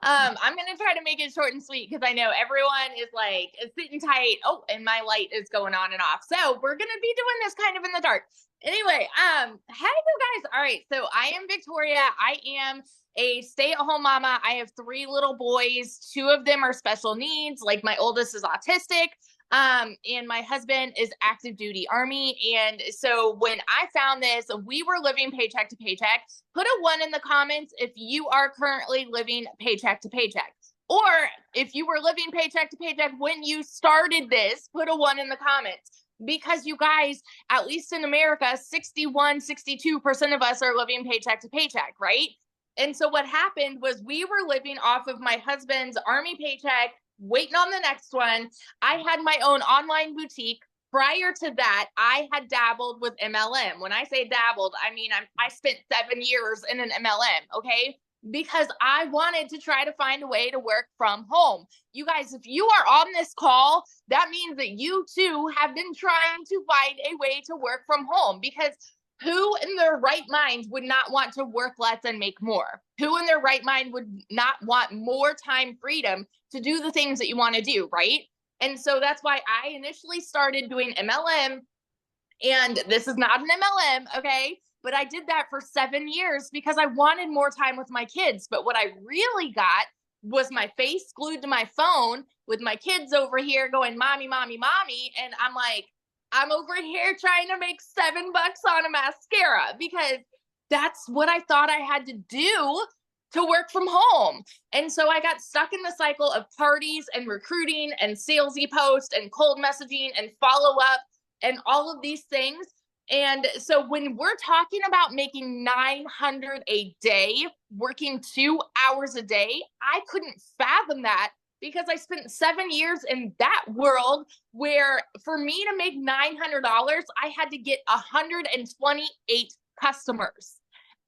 I'm gonna try to make it short and sweet because I know everyone is like sitting tight. Oh, and my light is going on and off. So we're gonna be doing this kind of in the dark. Anyway, hey you guys. All right, so I am Victoria. I am a stay-at-home mama. I have 3 little boys. 2 of them are special needs. Like my oldest is autistic. And my husband is active duty Army. And so when I found this, we were living paycheck to paycheck. Put a 1 in the comments if you are currently living paycheck to paycheck. Or if you were living paycheck to paycheck when you started this, put a 1 in the comments. Because you guys, at least in America, 62% of us are living paycheck to paycheck, right? And so what happened was we were living off of my husband's Army paycheck, waiting on the next one. I had my own online boutique. Prior to that, I had dabbled with MLM. When I say dabbled, I mean, I spent 7 years in an MLM, okay? Because I wanted to try to find a way to work from home. You guys, if you are on this call, that means that you too have been trying to find a way to work from home, because who in their right mind would not want to work less and make more? Who in their right mind would not want more time freedom to do the things that you want to do, right? And so that's why I initially started doing MLM. And this is not an MLM, okay? But I did that for 7 years because I wanted more time with my kids. But what I really got was my face glued to my phone with my kids over here going, mommy, mommy, mommy. And I'm like, I'm over here trying to make $7 on a mascara because that's what I thought I had to do to work from home. And so I got stuck in the cycle of parties and recruiting and salesy posts and cold messaging and follow up and all of these things. And so when we're talking about making $900 a day, working 2 hours a day, I couldn't fathom that, because I spent 7 years in that world where for me to make $900, I had to get 128 customers.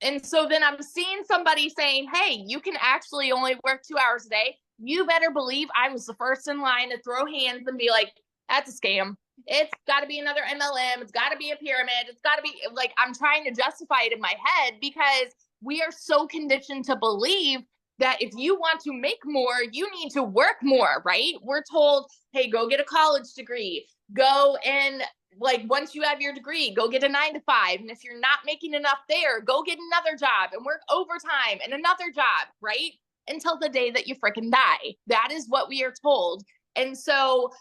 And so then I'm seeing somebody saying, hey, you can actually only work 2 hours a day. You better believe I was the first in line to throw hands and be like, that's a scam. It's got to be another MLM. It's got to be a pyramid. It's got to be like, I'm trying to justify it in my head because we are so conditioned to believe that if you want to make more, you need to work more, right? We're told, hey, go get a college degree, go and like once you have your degree, go get a 9 to 5. And if you're not making enough there, go get another job and work overtime and another job, right? Until the day that you freaking die. That is what we are told. And so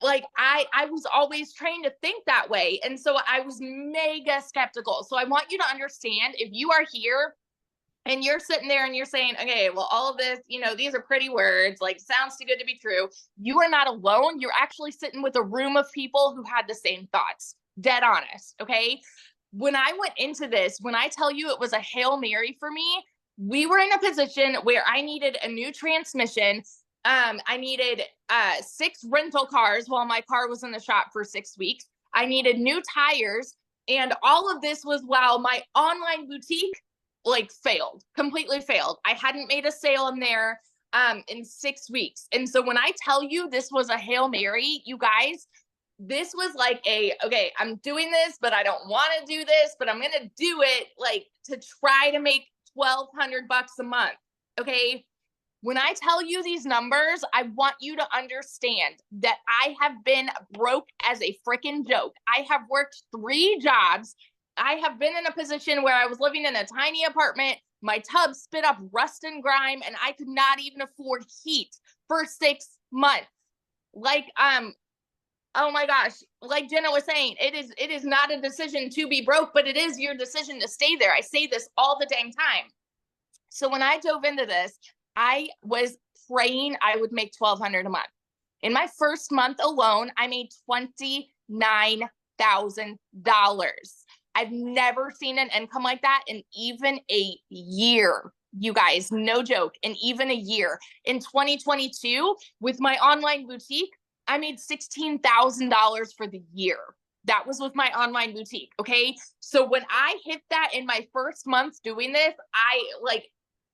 like I was always trained to think that way. And so I was mega skeptical. So I want you to understand, if you are here and you're sitting there and you're saying, okay, well, all of this, you know, these are pretty words, like sounds too good to be true. You are not alone. You're actually sitting with a room of people who had the same thoughts. Dead honest. Okay. When I went into this, when I tell you it was a Hail Mary for me, we were in a position where I needed a new transmission. I needed 6 rental cars while my car was in the shop for 6 weeks. I needed new tires. And all of this was while my online boutique like completely failed. I hadn't made a sale in there in 6 weeks. And so when I tell you this was a Hail Mary, you guys, this was like okay, I'm doing this, but I don't want to do this, but I'm going to do it like to try to make $1,200 a month. Okay. When I tell you these numbers, I want you to understand that I have been broke as a freaking joke. I have worked 3 jobs. I have been in a position where I was living in a tiny apartment. My tub spit up rust and grime, and I could not even afford heat for 6 months. Like, oh my gosh, like Jenna was saying, it is not a decision to be broke, but it is your decision to stay there. I say this all the dang time. So when I dove into this, I was praying I would make $1,200 a month. In my first month alone, I made $29,000. I've never seen an income like that in even a year. You guys, no joke, in even a year. In 2022, with my online boutique, I made $16,000 for the year. That was with my online boutique. Okay. So when I hit that in my first month doing this,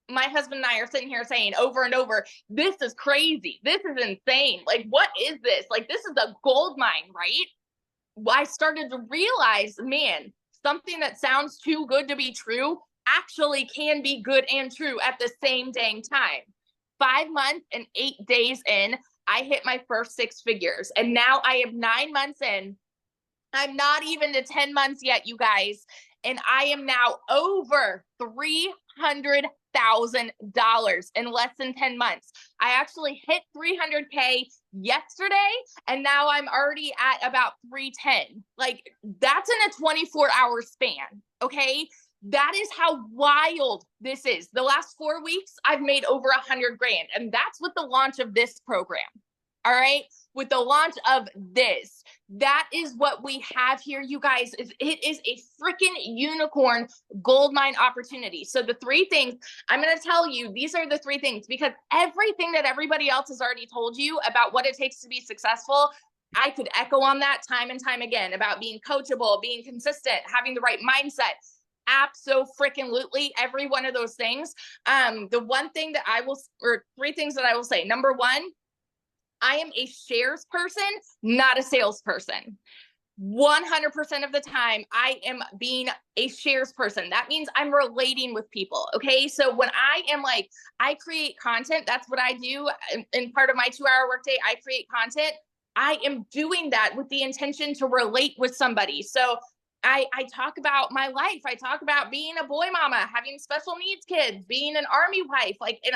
my husband and I are sitting here saying over and over, this is crazy. This is insane. Like, what is this? Like, this is a gold mine, right? I started to realize, man, something that sounds too good to be true actually can be good and true at the same dang time. 5 months and 8 days in, I hit my first 6 figures. And now I am 9 months in. I'm not even to 10 months yet, you guys. And I am now over $300,000 in less than 10 months. I actually hit 300K yesterday, and now I'm already at about 310. Like, that's in a 24-hour span. Okay. That is how wild this is. The last 4 weeks, I've made over $100,000. And that's with the launch of this program. All right. With the launch of this, that is what we have here, you guys. It is a freaking unicorn gold mine opportunity. So the 3 things I'm going to tell you, these are the 3 things, because everything that everybody else has already told you about what it takes to be successful, I could echo on that time and time again about being coachable, being consistent, having the right mindset. Abso-freaking-lutely, every one of those things. The one thing that I will, or 3 things that I will say. Number 1, I am a shares person, not a salesperson. 100% of the time, I am being a shares person. That means I'm relating with people. Okay. So when I am like, I create content, that's what I do. In part of my 2-hour workday, I create content. I am doing that with the intention to relate with somebody. So I talk about my life. I talk about being a boy mama, having special needs kids, being an army wife, and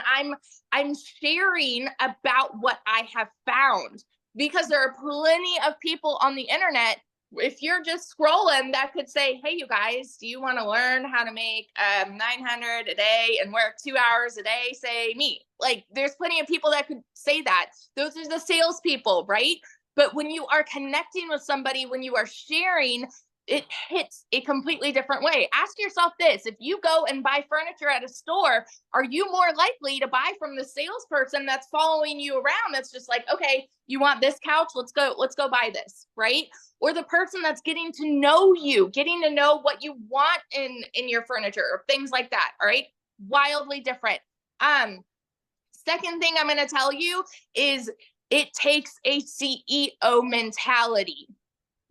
I'm sharing about what I have found, because there are plenty of people on the internet. If you're just scrolling, that could say, hey, you guys, do you want to learn how to make $900 a day and work 2 hours a day? Say me. Like, there's plenty of people that could say that. Those are the salespeople, right? But when you are connecting with somebody, when you are sharing, it hits a completely different way. Ask yourself this: if you go and buy furniture at a store, are you more likely to buy from the salesperson that's following you around, that's just like, okay, you want this couch, let's go buy this, right? Or the person that's getting to know you, getting to know what you want in your furniture or things like that. All right. Wildly different. Second thing I'm going to tell you is it takes a CEO mentality.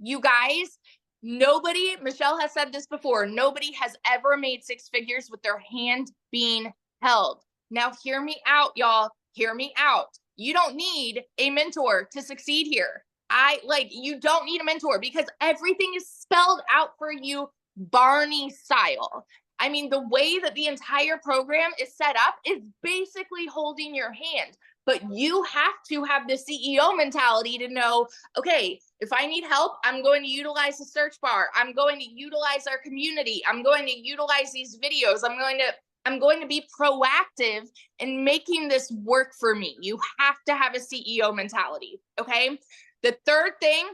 You guys, nobody, Michelle has said this before, nobody has ever made 6 figures with their hand being held. Now, hear me out, y'all. Hear me out. You don't need a mentor to succeed here. You don't need a mentor because everything is spelled out for you Barney style. I mean, the way that the entire program is set up is basically holding your hand. But you have to have the CEO mentality to know, okay, if I need help, I'm going to utilize the search bar. I'm going to utilize our community. I'm going to utilize these videos. I'm going to be proactive in making this work for me. You have to have a CEO mentality, okay? The third thing,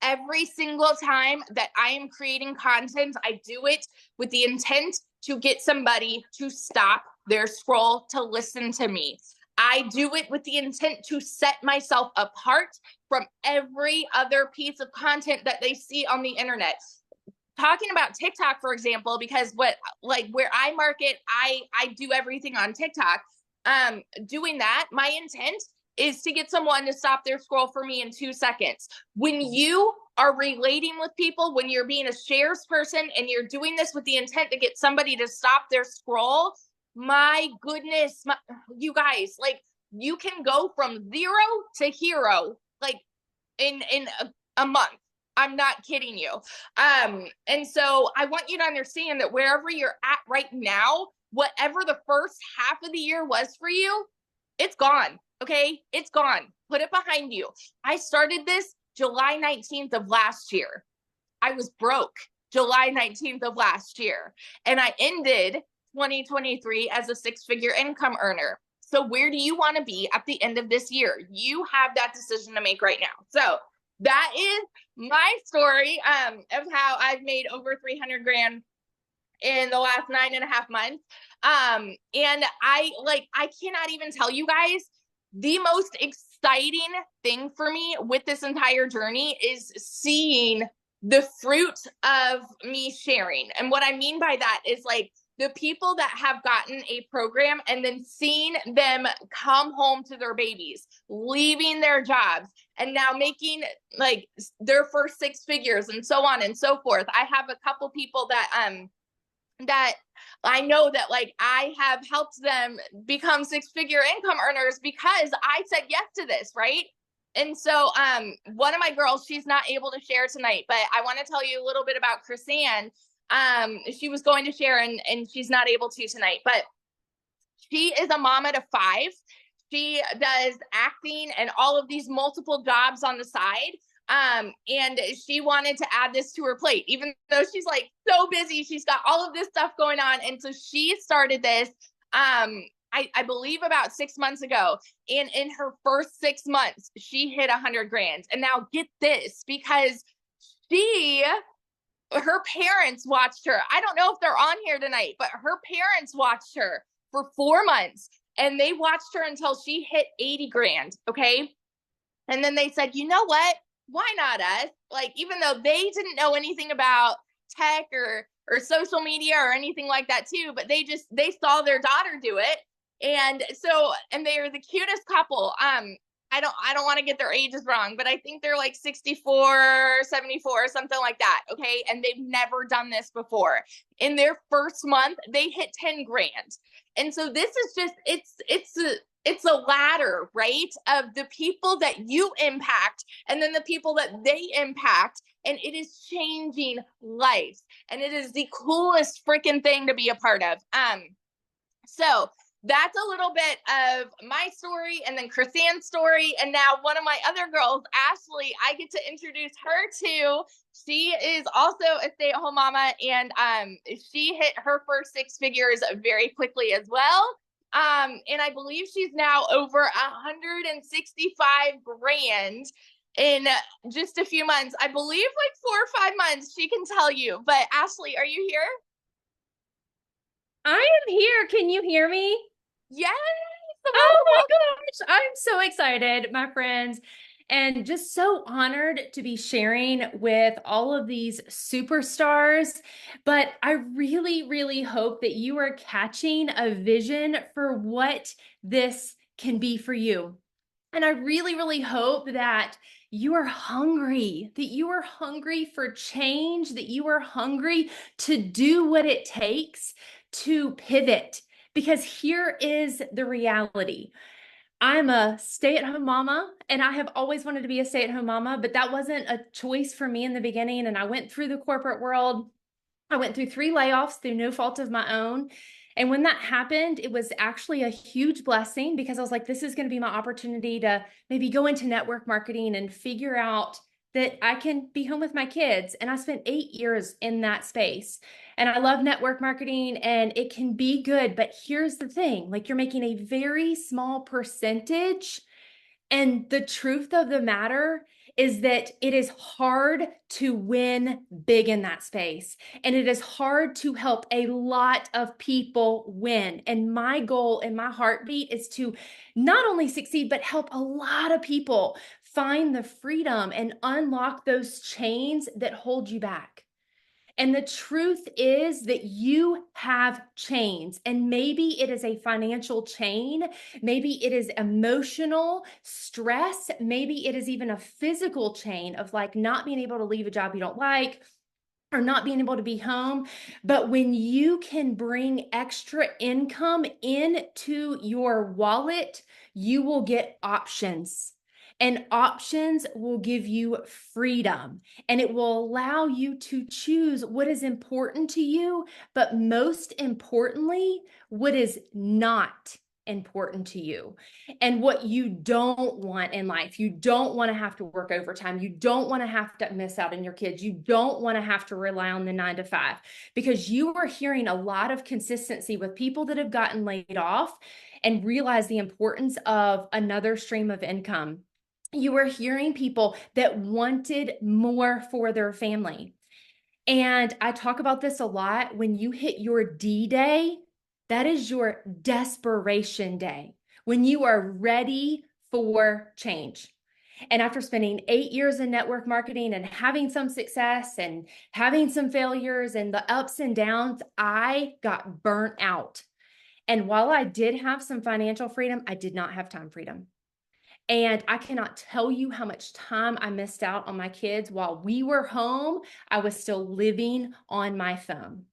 every single time that I am creating content, I do it with the intent to get somebody to stop their scroll to listen to me. I do it with the intent to set myself apart from every other piece of content that they see on the internet. Talking about TikTok, for example, because where I market, I do everything on TikTok. Doing that, my intent is to get someone to stop their scroll for me in 2 seconds. When you are relating with people, when you're being a shares person and you're doing this with the intent to get somebody to stop their scroll, my goodness, you guys, like, you can go from 0 to hero, like in a month. I'm not kidding you. And so I want you to understand that wherever you're at right now, whatever the first half of the year was for you, it's gone. Okay. It's gone. Put it behind you. I started this July 19th of last year. I was broke July 19th of last year. And I ended 2023 as a 6-figure income earner. So where do you want to be at the end of this year? You have that decision to make right now. So that is my story of how I've made over 300 grand in the last 9.5 months. And I cannot even tell you guys, the most exciting thing for me with this entire journey is seeing the fruit of me sharing. And what I mean by that is like the people that have gotten a program and then seeing them come home to their babies, leaving their jobs, and now making like their first 6 figures and so on and so forth. I have a couple people that I know that like I have helped them become 6-figure income earners because I said yes to this, right? And so one of my girls, she's not able to share tonight, but I want to tell you a little bit about Chrisanne. She was going to share and she's not able to tonight, but she is a mama to 5. She does acting and all of these multiple jobs on the side. And she wanted to add this to her plate, even though she's like so busy. She's got all of this stuff going on. And so she started this, I believe about 6 months ago. And in her first 6 months, she hit 100 grand. And now get this, because her parents watched her. I don't know if they're on here tonight, but her parents watched her for 4 months and they watched her until she hit 80 grand. Okay. And then they said, you know what? Why not us? Like, even though they didn't know anything about tech or social media or anything like that too, but they saw their daughter do it. And so, and they're the cutest couple. I don't want to get their ages wrong, but I think they're like 64, 74, something like that. Okay. And they've never done this before. In their first month, they hit 10 grand. And so this is just, it's a ladder, right? Of the people that you impact and then the people that they impact. And it is changing lives. And it is the coolest freaking thing to be a part of. So that's a little bit of my story and then Chrisanne's story. And now one of my other girls, Ashley, I get to introduce her to. She is also a stay-at-home mama, and she hit her first 6 figures very quickly as well. And I believe she's now over 165 grand in just a few months. I believe like 4 or 5 months, she can tell you. But Ashley, are you here? I am here. Can you hear me? Yes. Oh my gosh. I'm so excited, my friends, and just so honored to be sharing with all of these superstars. But I really, really hope that you are catching a vision for what this can be for you. And I really, really hope that you are hungry for change, that you are hungry to do what it takes to pivot. Because here is the reality. I'm a stay-at-home mama, and I have always wanted to be a stay-at-home mama, but that wasn't a choice for me in the beginning. And I went through the corporate world. I went through 3 layoffs through no fault of my own. And when that happened, it was actually a huge blessing because I was like, this is going to be my opportunity to maybe go into network marketing and figure out that I can be home with my kids. And I spent 8 years in that space. And I love network marketing and it can be good. But here's the thing, like, you're making a very small percentage. And the truth of the matter is that it is hard to win big in that space. And it is hard to help a lot of people win. And my goal and my heartbeat is to not only succeed, but help a lot of people find the freedom and unlock those chains that hold you back. And the truth is that you have chains, and maybe it is a financial chain. Maybe it is emotional stress. Maybe it is even a physical chain of like not being able to leave a job you don't like or not being able to be home. But when you can bring extra income into your wallet, you will get options. And options will give you freedom, and it will allow you to choose what is important to you, but most importantly, what is not important to you and what you don't want in life. You don't want to have to work overtime. You don't want to have to miss out on your kids. You don't want to have to rely on the 9 to 5, because you are hearing a lot of consistency with people that have gotten laid off and realize the importance of another stream of income. You were hearing people that wanted more for their family. And I talk about this a lot. When you hit your D-Day, that is your desperation day, when you are ready for change. And after spending 8 years in network marketing and having some success and having some failures and the ups and downs, I got burnt out. And while I did have some financial freedom, I did not have time freedom. And I cannot tell you how much time I missed out on my kids. While we were home, I was still living on my phone.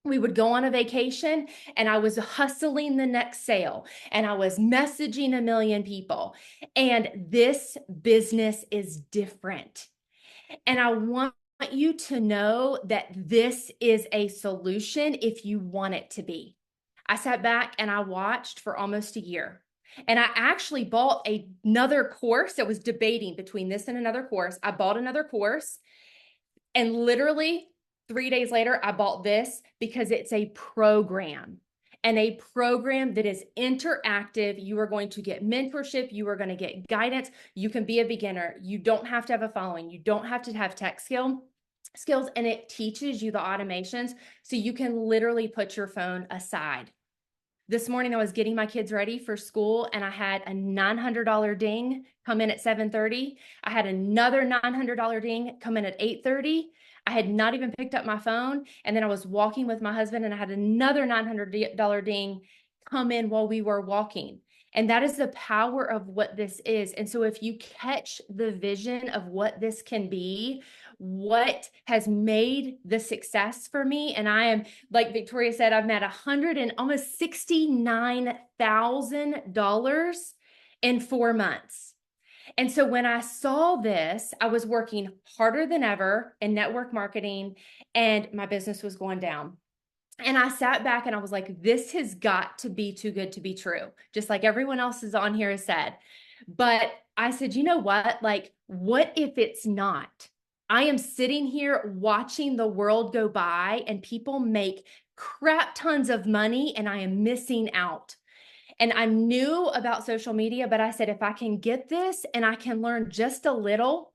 We would go on a vacation and I was hustling the next sale and I was messaging a million people. And this business is different. And I want you to know that this is a solution if you want it to be. I sat back and I watched for almost a year. And I actually bought another course. I was debating between this and another course. I bought another course, and literally 3 days later, I bought this because it's a program, and a program that is interactive. You are going to get mentorship. You are going to get guidance. You can be a beginner. You don't have to have a following. You don't have to have tech skills, and it teaches you the automations so you can literally put your phone aside. This morning, I was getting my kids ready for school and I had a $900 ding come in at 7:30. I had another $900 ding come in at 8:30. I had not even picked up my phone. And then I was walking with my husband and I had another $900 ding come in while we were walking. And that is the power of what this is. And so if you catch the vision of what this can be, what has made the success for me, and I am, like Victoria said, I've made almost $69,000 in 4 months. And so when I saw this, I was working harder than ever in network marketing and my business was going down. And I sat back and I was like, this has got to be too good to be true, just like everyone else is on here has said. But I said, you know what? Like, what if it's not? I am sitting here watching the world go by and people make crap tons of money and I am missing out. And I knew about social media, but I said, if I can get this and I can learn just a little,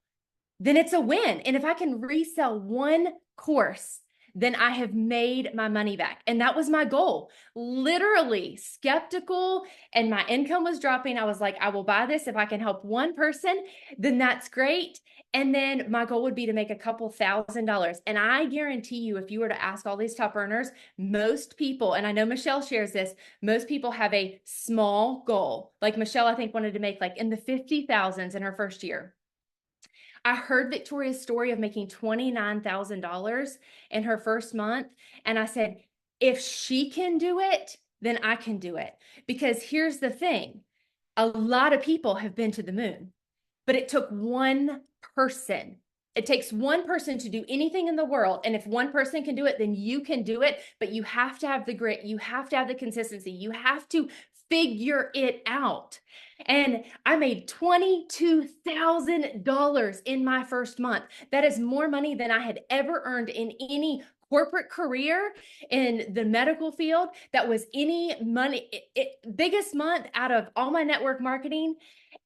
then it's a win. And if I can resell one course, then I have made my money back. And that was my goal. Literally skeptical, and my income was dropping. I was like, I will buy this. If I can help one person, then that's great. And then my goal would be to make a couple $1,000s. And I guarantee you, if you were to ask all these top earners, most people, and I know Michelle shares this, most people have a small goal. Like Michelle, I think, wanted to make like in the 50,000s in her first year. I heard Victoria's story of making $29,000 in her first month. And I said, if she can do it, then I can do it. Because here's the thing. A lot of people have been to the moon, but it took one person. It takes one person to do anything in the world. And if one person can do it, then you can do it. But you have to have the grit. You have to have the consistency. You have to figure it out. And I made $22,000 in my first month. That is more money than I had ever earned in any corporate career in the medical field. That was any money, biggest month out of all my network marketing.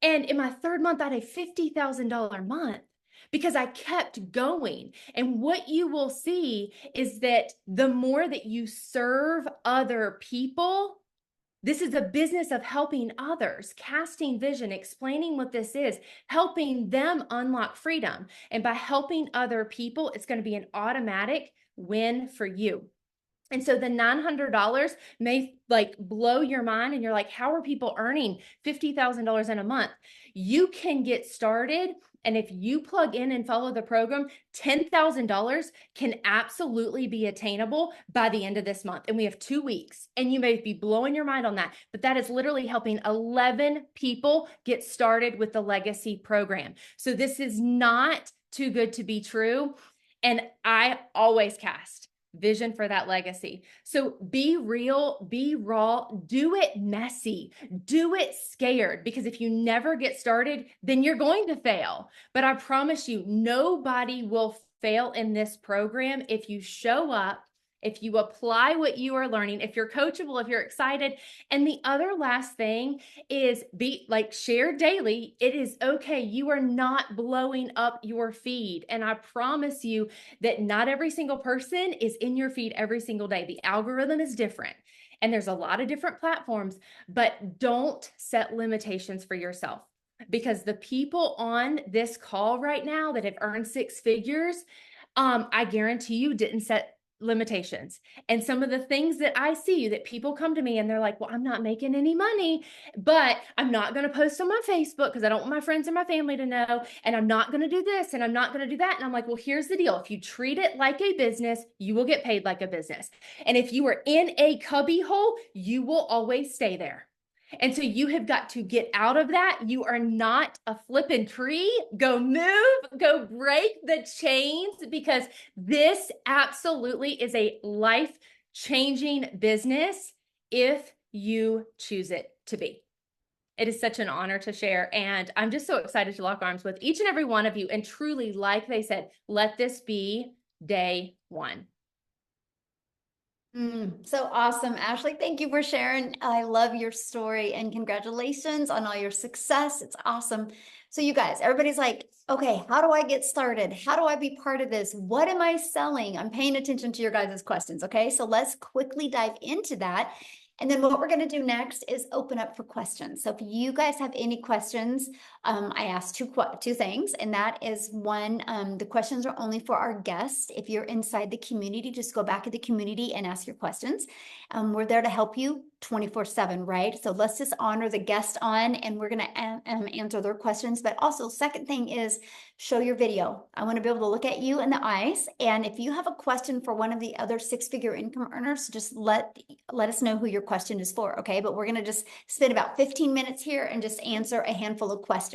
And in my third month, I had a $50,000 month because I kept going. And what you will see is that the more that you serve other people, this is a business of helping others, casting vision, explaining what this is, helping them unlock freedom. And by helping other people, it's going to be an automatic win for you. And so the $900 may like blow your mind and you're like, how are people earning $50,000 in a month? You can get started. And if you plug in and follow the program, $10,000 can absolutely be attainable by the end of this month. And we have 2 weeks, and you may be blowing your mind on that, but that is literally helping 11 people get started with the legacy program. So this is not too good to be true. And I always cast vision for that legacy. So be real, be raw, do it messy, do it scared, because if you never get started, then you're going to fail. But I promise you, nobody will fail in this program if you show up, if you apply what you are learning, if you're coachable, if you're excited. And the other last thing is be like, share daily. It is okay. You are not blowing up your feed. And I promise you that not every single person is in your feed every single day. The algorithm is different. And there's a lot of different platforms, but don't set limitations for yourself, because the people on this call right now that have earned 6 figures, I guarantee you didn't set limitations. And some of the things that I see, that people come to me and they're like, well, I'm not making any money, but I'm not going to post on my Facebook because I don't want my friends and my family to know. And I'm not going to do this and I'm not going to do that. And I'm like, well, here's the deal. If you treat it like a business, you will get paid like a business. And if you are in a cubby hole, you will always stay there. And so you have got to get out of that. You are not a flipping tree. Go move, go break the chains, because this absolutely is a life-changing business if you choose it to be. It is such an honor to share. And I'm just so excited to lock arms with each and every one of you. And truly, like they said, let this be day one. So awesome, Ashley. Thank you for sharing. I love your story and congratulations on all your success. It's awesome. So you guys, everybody's like, okay, how do I get started? How do I be part of this? What am I selling? I'm paying attention to your guys' questions. Okay, so let's quickly dive into that. And then what we're going to do next is open up for questions. So if you guys have any questions, I asked two things, and that is one, the questions are only for our guests. If you're inside the community, just go back to the community and ask your questions. We're there to help you 24/7, right? So let's just honor the guest on, and we're going to answer their questions. But also, second thing is show your video. I want to be able to look at you in the eyes. And if you have a question for one of the other 6-figure income earners, just let us know who your question is for, okay? But we're going to just spend about 15 minutes here and just answer a handful of questions.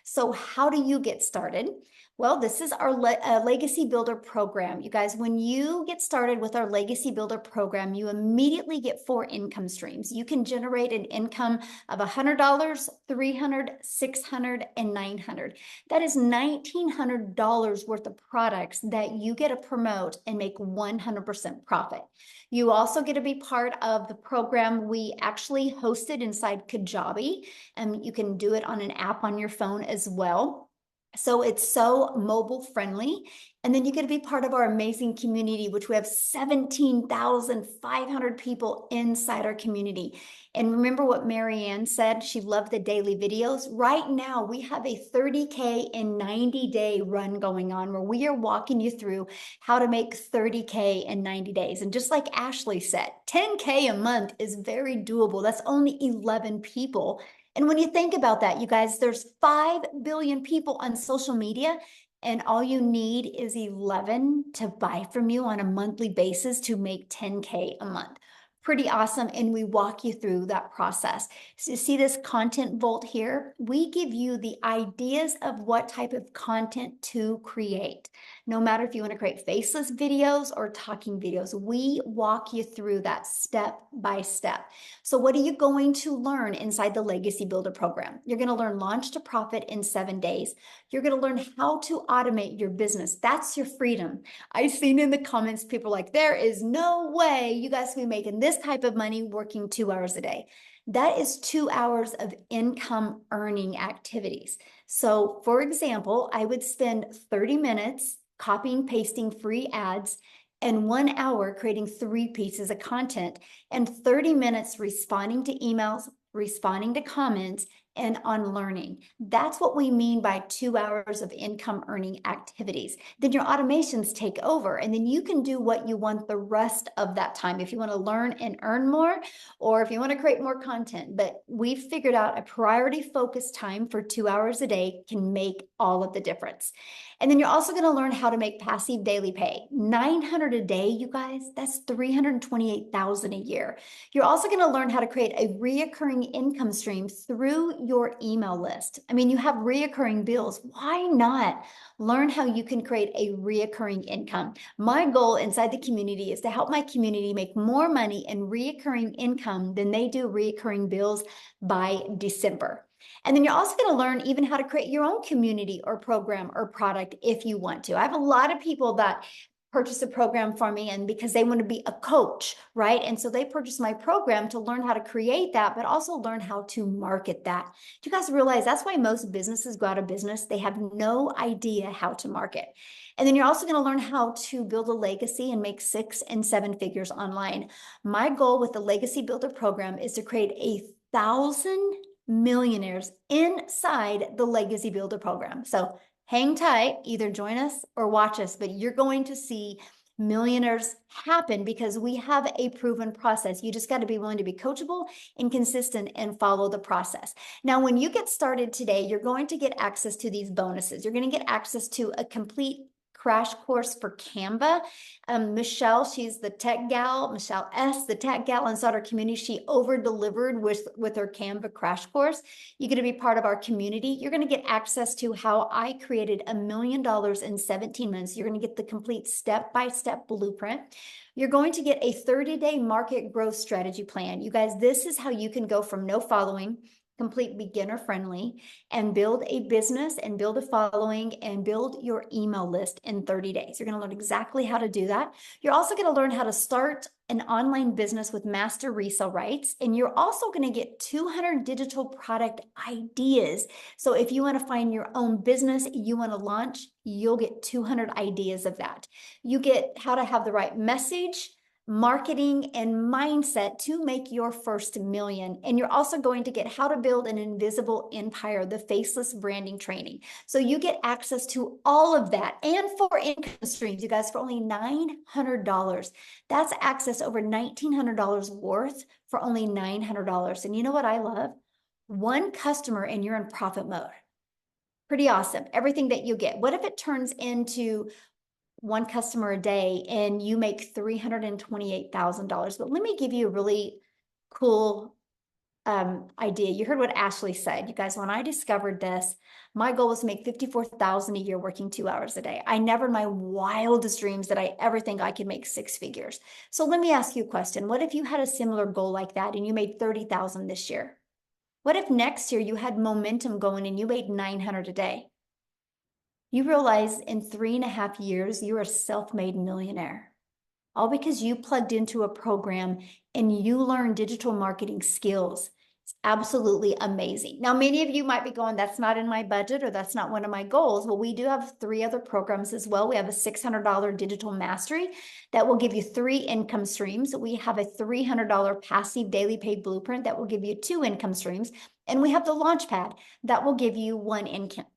So how do you get started? Well, this is our Legacy Builder program. You guys, when you get started with our Legacy Builder program, you immediately get 4 income streams. You can generate an income of $100, $300, $600, and $900. That is $1,900 worth of products that you get to promote and make 100% profit. You also get to be part of the program we actually hosted inside Kajabi, and you can do it on an app on your phone as well. So it's so mobile friendly. And then you get to be part of our amazing community, which we have 17,500 people inside our community. And remember what Marianne said, she loved the daily videos. Right now, we have a 30K in 90-day run going on where we are walking you through how to make 30K in 90 days. And just like Ashley said, 10K a month is very doable. That's only 11 people. And when you think about that, you guys, there's 5 billion people on social media, and all you need is 11 to buy from you on a monthly basis to make 10K a month. Pretty awesome. And we walk you through that process. So you see this content vault here? We give you the ideas of what type of content to create. No matter if you want to create faceless videos or talking videos, we walk you through that step by step. So what are you going to learn inside the Legacy Builder program? You're going to learn launch to profit in 7 days. You're going to learn how to automate your business. That's your freedom. I've seen in the comments, people like, there is no way you guys can be making this type of money working 2 hours a day. That is 2 hours of income earning activities. So for example, I would spend 30 minutes copying, pasting free ads and 1 hour creating 3 pieces of content and 30 minutes responding to emails, responding to comments, and on learning. That's what we mean by 2 hours of income earning activities. Then your automations take over, and then you can do what you want the rest of that time. If you want to learn and earn more, or if you want to create more content, but we've figured out a priority focused time for 2 hours a day can make all of the difference. And then you're also going to learn how to make passive daily pay. 900 a day, you guys, that's 328,000 a year. You're also going to learn how to create a reoccurring income stream through your email list. I mean, you have reoccurring bills. Why not learn how you can create a reoccurring income? My goal inside the community is to help my community make more money in reoccurring income than they do reoccurring bills by December. And then you're also going to learn even how to create your own community or program or product if you want to. I have a lot of people that purchase a program for me and because they want to be a coach, right? And so they purchase my program to learn how to create that, but also learn how to market that. Do you guys realize that's why most businesses go out of business? They have no idea how to market. And then you're also going to learn how to build a legacy and make 6 and 7 figures online. My goal with the Legacy Builder program is to create 1,000 millionaires inside the Legacy Builder program. So hang tight, either join us or watch us, but you're going to see millionaires happen because we have a proven process. You just got to be willing to be coachable and consistent and follow the process. Now, when you get started today, you're going to get access to these bonuses. You're going to get access to a complete crash course for Canva. Michelle, she's the tech gal, Michelle S., the tech gal inside our community. She over-delivered with her Canva crash course. You're going to be part of our community. You're going to get access to how I created $1 million in 17 months. You're going to get the complete step-by-step blueprint. You're going to get a 30-day market growth strategy plan. You guys, this is how you can go from no following, complete beginner friendly, and build a business and build a following and build your email list in 30 days. You're going to learn exactly how to do that. You're also going to learn how to start an online business with master resale rights. And you're also going to get 200 digital product ideas. So if you want to find your own business you want to launch, you'll get 200 ideas of that. You get how to have the right message, marketing, and mindset to make your first million. And you're also going to get how to build an invisible empire, the faceless branding training. So you get access to all of that and for income streams, you guys, for only $900. That's access over $1,900 worth for only $900. And you know what I love? One customer and you're in profit mode. Pretty awesome. Everything that you get. What if it turns into one customer a day and you make $328,000? But let me give you a really cool idea. You heard what Ashley said. You guys, when I discovered this, my goal was to make $54,000 a year working 2 hours a day. I never in my wildest dreams did I ever think I could make 6 figures. So let me ask you a question. What if you had a similar goal like that and you made $30,000 this year? What if next year you had momentum going and you made $900 a day? You realize in 3.5 years, you're a self-made millionaire. All because you plugged into a program and you learned digital marketing skills. It's absolutely amazing. Now, many of you might be going, that's not in my budget or that's not one of my goals. Well, we do have 3 other programs as well. We have a $600 digital mastery that will give you 3 income streams. We have a $300 passive daily pay blueprint that will give you 2 income streams. And we have the Launchpad that will give you 1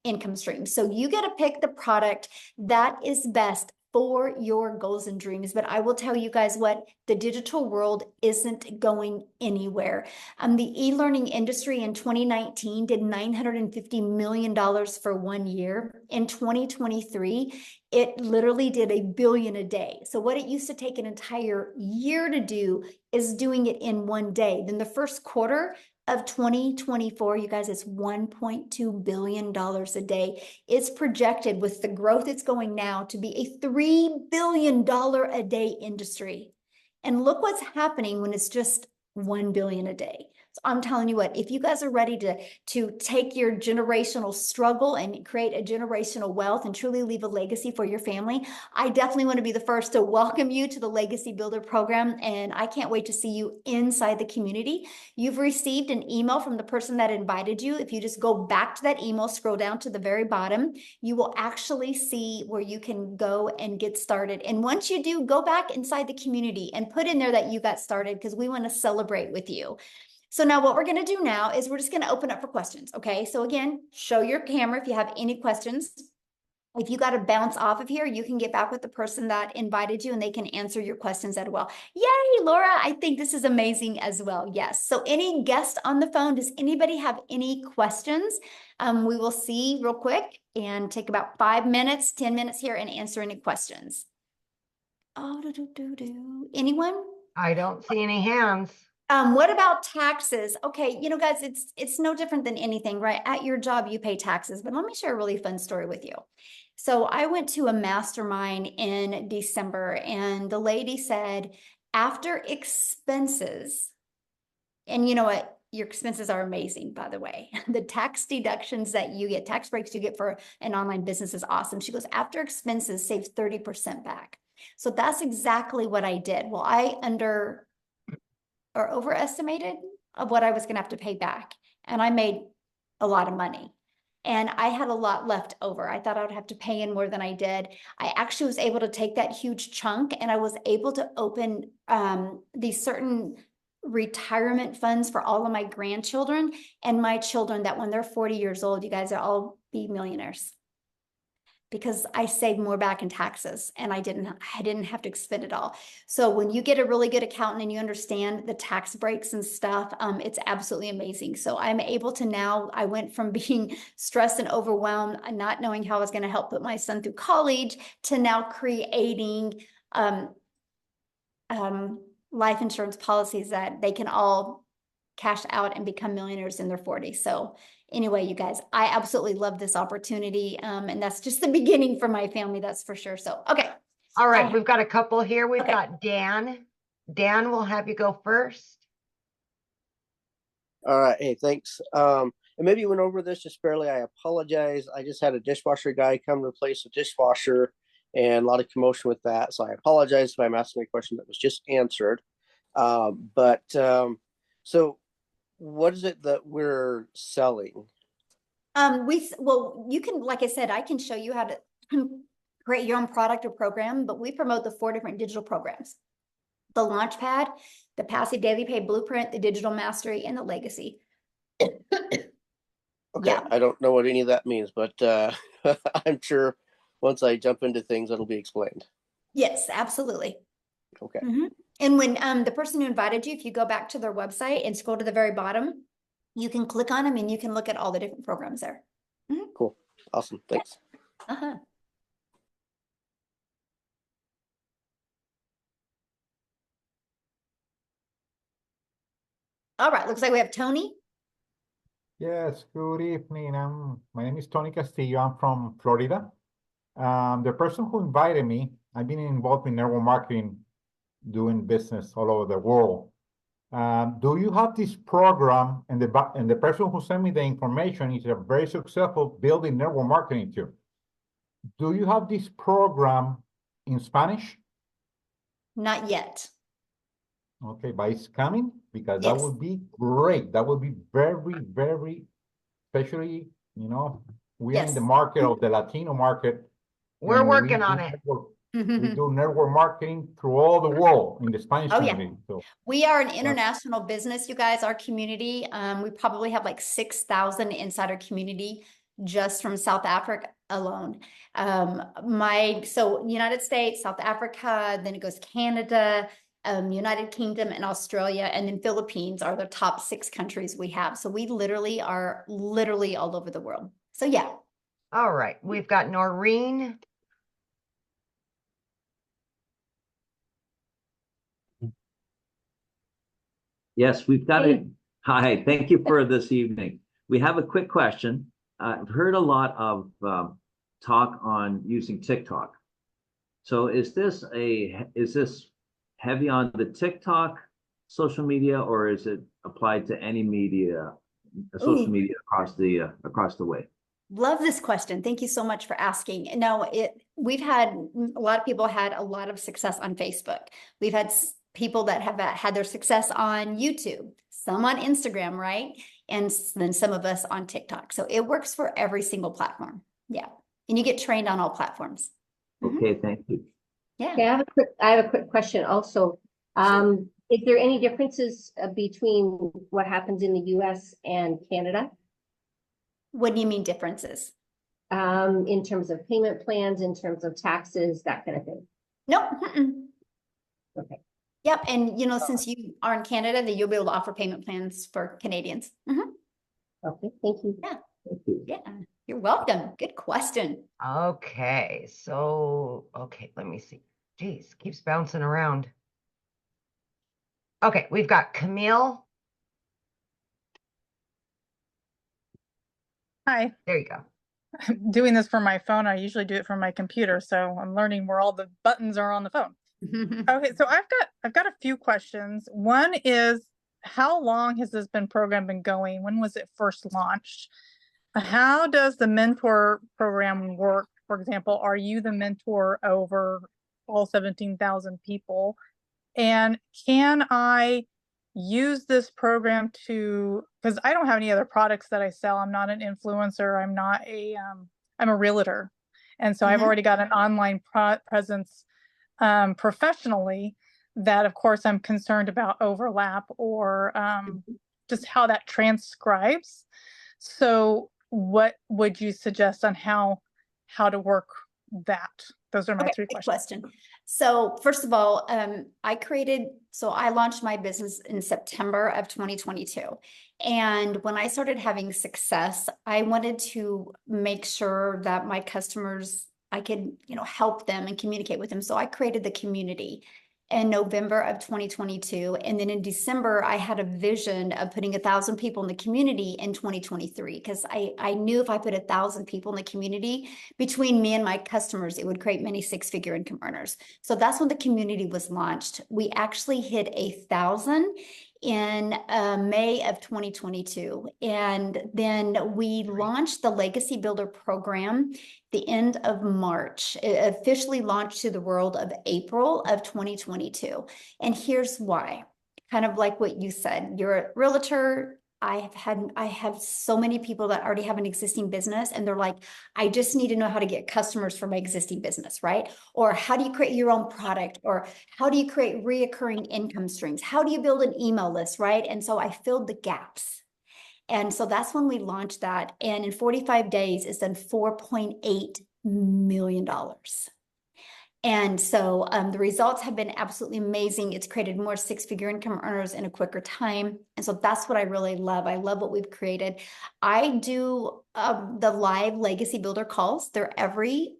income stream. So you get to pick the product that is best for your goals and dreams. But I will tell you guys what, the digital world isn't going anywhere. The e-learning industry in 2019 did $950 million for 1 year. In 2023, it literally did $1 billion a day. So what it used to take an entire year to do is doing it in 1 day. Then the first quarter of 2024, you guys, it's $1.2 billion a day. It's projected with the growth it's going now to be a $3 billion a day industry. And look what's happening when it's just 1 billion a day. So I'm telling you what, if you guys are ready to take your generational struggle and create a generational wealth and truly leave a legacy for your family, I definitely want to be the first to welcome you to the Legacy Builder program. And I can't wait to see you inside the community. You've received an email from the person that invited you. If you just go back to that email, scroll down to the very bottom, you will actually see where you can go and get started. And once you do, go back inside the community and put in there that you got started, because we want to celebrate with you. So now what we're going to do now is we're just going to open up for questions. Okay. So again, show your camera if you have any questions. If you got to bounce off of here, you can get back with the person that invited you and they can answer your questions as well. Yay, Laura. I think this is amazing as well. Yes. So any guest on the phone, does anybody have any questions? We will see real quick and take about 5 minutes, 10 minutes here and answer any questions. Oh, anyone? I don't see any hands. What about taxes? Okay, you know, guys, it's no different than anything, right? At your job, you pay taxes, but let me share a really fun story with you. So I went to a mastermind in December, and the lady said, after expenses, and you know what? Your expenses are amazing, by the way. The tax deductions that you get, tax breaks you get for an online business is awesome. She goes, after expenses, saves 30% back. So that's exactly what I did. Well, I overestimated of what I was going to have to pay back. And I made a lot of money. And I had a lot left over. I thought I would have to pay in more than I did. I actually was able to take that huge chunk and I was able to open these certain retirement funds for all of my grandchildren and my children, that when they're 40 years old, you guys will all be millionaires. Because I saved more back in taxes and I didn't have to expend it all. So when you get a really good accountant and you understand the tax breaks and stuff, it's absolutely amazing. So I'm able to now, I went from being stressed and overwhelmed and not knowing how I was going to help put my son through college to now creating life insurance policies that they can all cash out and become millionaires in their 40s. So anyway, you guys, I absolutely love this opportunity. And that's just the beginning for my family, that's for sure. So, okay. All right, we've got a couple here. We've Okay. got Dan. Dan, we'll have you go first. All right. Hey, thanks. And maybe you went over this just barely. I apologize. I just had a dishwasher guy come replace a dishwasher and a lot of commotion with that. So I apologize if I'm asking a question that was just answered. So what is it that we're selling? Well, you can, like I said, I can show you how to create your own product or program, but we promote the 4 different digital programs: the Launchpad, the Passive Daily Pay Blueprint, the Digital Mastery, and the Legacy. Okay, Yeah. I don't know what any of that means, but I'm sure once I jump into things, it'll be explained. Yes, absolutely. Okay. Mm-hmm. And when the person who invited you, if you go back to their website and scroll to the very bottom, you can click on them and you can look at all the different programs there. Mm-hmm. Cool. Awesome. Thanks. Uh-huh. All right, looks like we have Tony. Yes, good evening. My name is Tony Castillo. I'm from Florida. The person who invited me, I've been involved in network marketing, doing business all over the world. Do you have this program? And the person who sent me the information is a very successful building network marketing too. Do you have this program in Spanish? Not yet. Okay, but it's coming, because Yes. that would be great. That would be very, very, especially, you know, we are in the market of the Latino market. We're and working on it. We do network marketing through all the world in the Spanish Oh, yeah. community. So We are an international business, you guys, our community. We probably have like 6,000 inside our community just from South Africa, alone. So United States, South Africa, then it goes Canada, United Kingdom, and Australia, and then Philippines are the top 6 countries we have. So we literally are all over the world. So yeah. All right, we've got Noreen. Yes, we've got it. Hi, thank you for this evening. We have a quick question. I've heard a lot of talk on using TikTok. So is this heavy on the TikTok social media, or is it applied to any media, social media across the way? Love this question. Thank you so much for asking. No, we've had a lot of people had a lot of success on Facebook. We've had people that have had their success on YouTube, some on Instagram, right? And then some of us on TikTok. So it works for every single platform. Yeah. And you get trained on all platforms. Okay, thank you. Yeah. Okay, I have a quick question also. Is there any differences between what happens in the US and Canada? What do you mean differences? In terms of payment plans, in terms of taxes, that kind of thing? Nope. Okay. Yep. And since you are in Canada, then you'll be able to offer payment plans for Canadians. Okay, thank you. Yeah. Thank you. Yeah. You're welcome. Good question. Okay, so, let me see. Geez, keeps bouncing around. Okay, we've got Camille. Hi. There you go. I'm doing this from my phone. I usually do it from my computer, so I'm learning where all the buttons are on the phone. Okay, so I've got a few questions. One is, how long has this program been going? When was it first launched? How does the mentor program work? For example, are you the mentor over all 17,000 people? And can I use this program because I don't have any other products that I sell. I'm not an influencer. I'm a realtor. And so I've already got an online presence professionally that, of course, I'm concerned about overlap or just how that transcribes. So what would you suggest on how to work that? Those are my 3 questions. Question. So first of all, I launched my business in September of 2022. And when I started having success, I wanted to make sure that my customers, I could, help them and communicate with them. So I created the community in November of 2022. And then in December, I had a vision of putting 1,000 people in the community in 2023, because I knew if I put 1,000 people in the community between me and my customers, it would create many 6-figure income earners. So that's when the community was launched. We actually hit 1,000 in May of 2022. And then we launched the Legacy Builder program the end of March. It officially launched to the world of April of 2022. And here's why. Kind of like what you said, you're a realtor. I have so many people that already have an existing business, and they're like, I just need to know how to get customers for my existing business, right? Or how do you create your own product? Or how do you create reoccurring income streams? How do you build an email list, right? And so I filled the gaps. And so that's when we launched that. And in 45 days, it's done $4.8 million. And so the results have been absolutely amazing. It's created more 6-figure income earners in a quicker time. And so that's what I really love. I love what we've created. I do the live Legacy Builder calls. They're every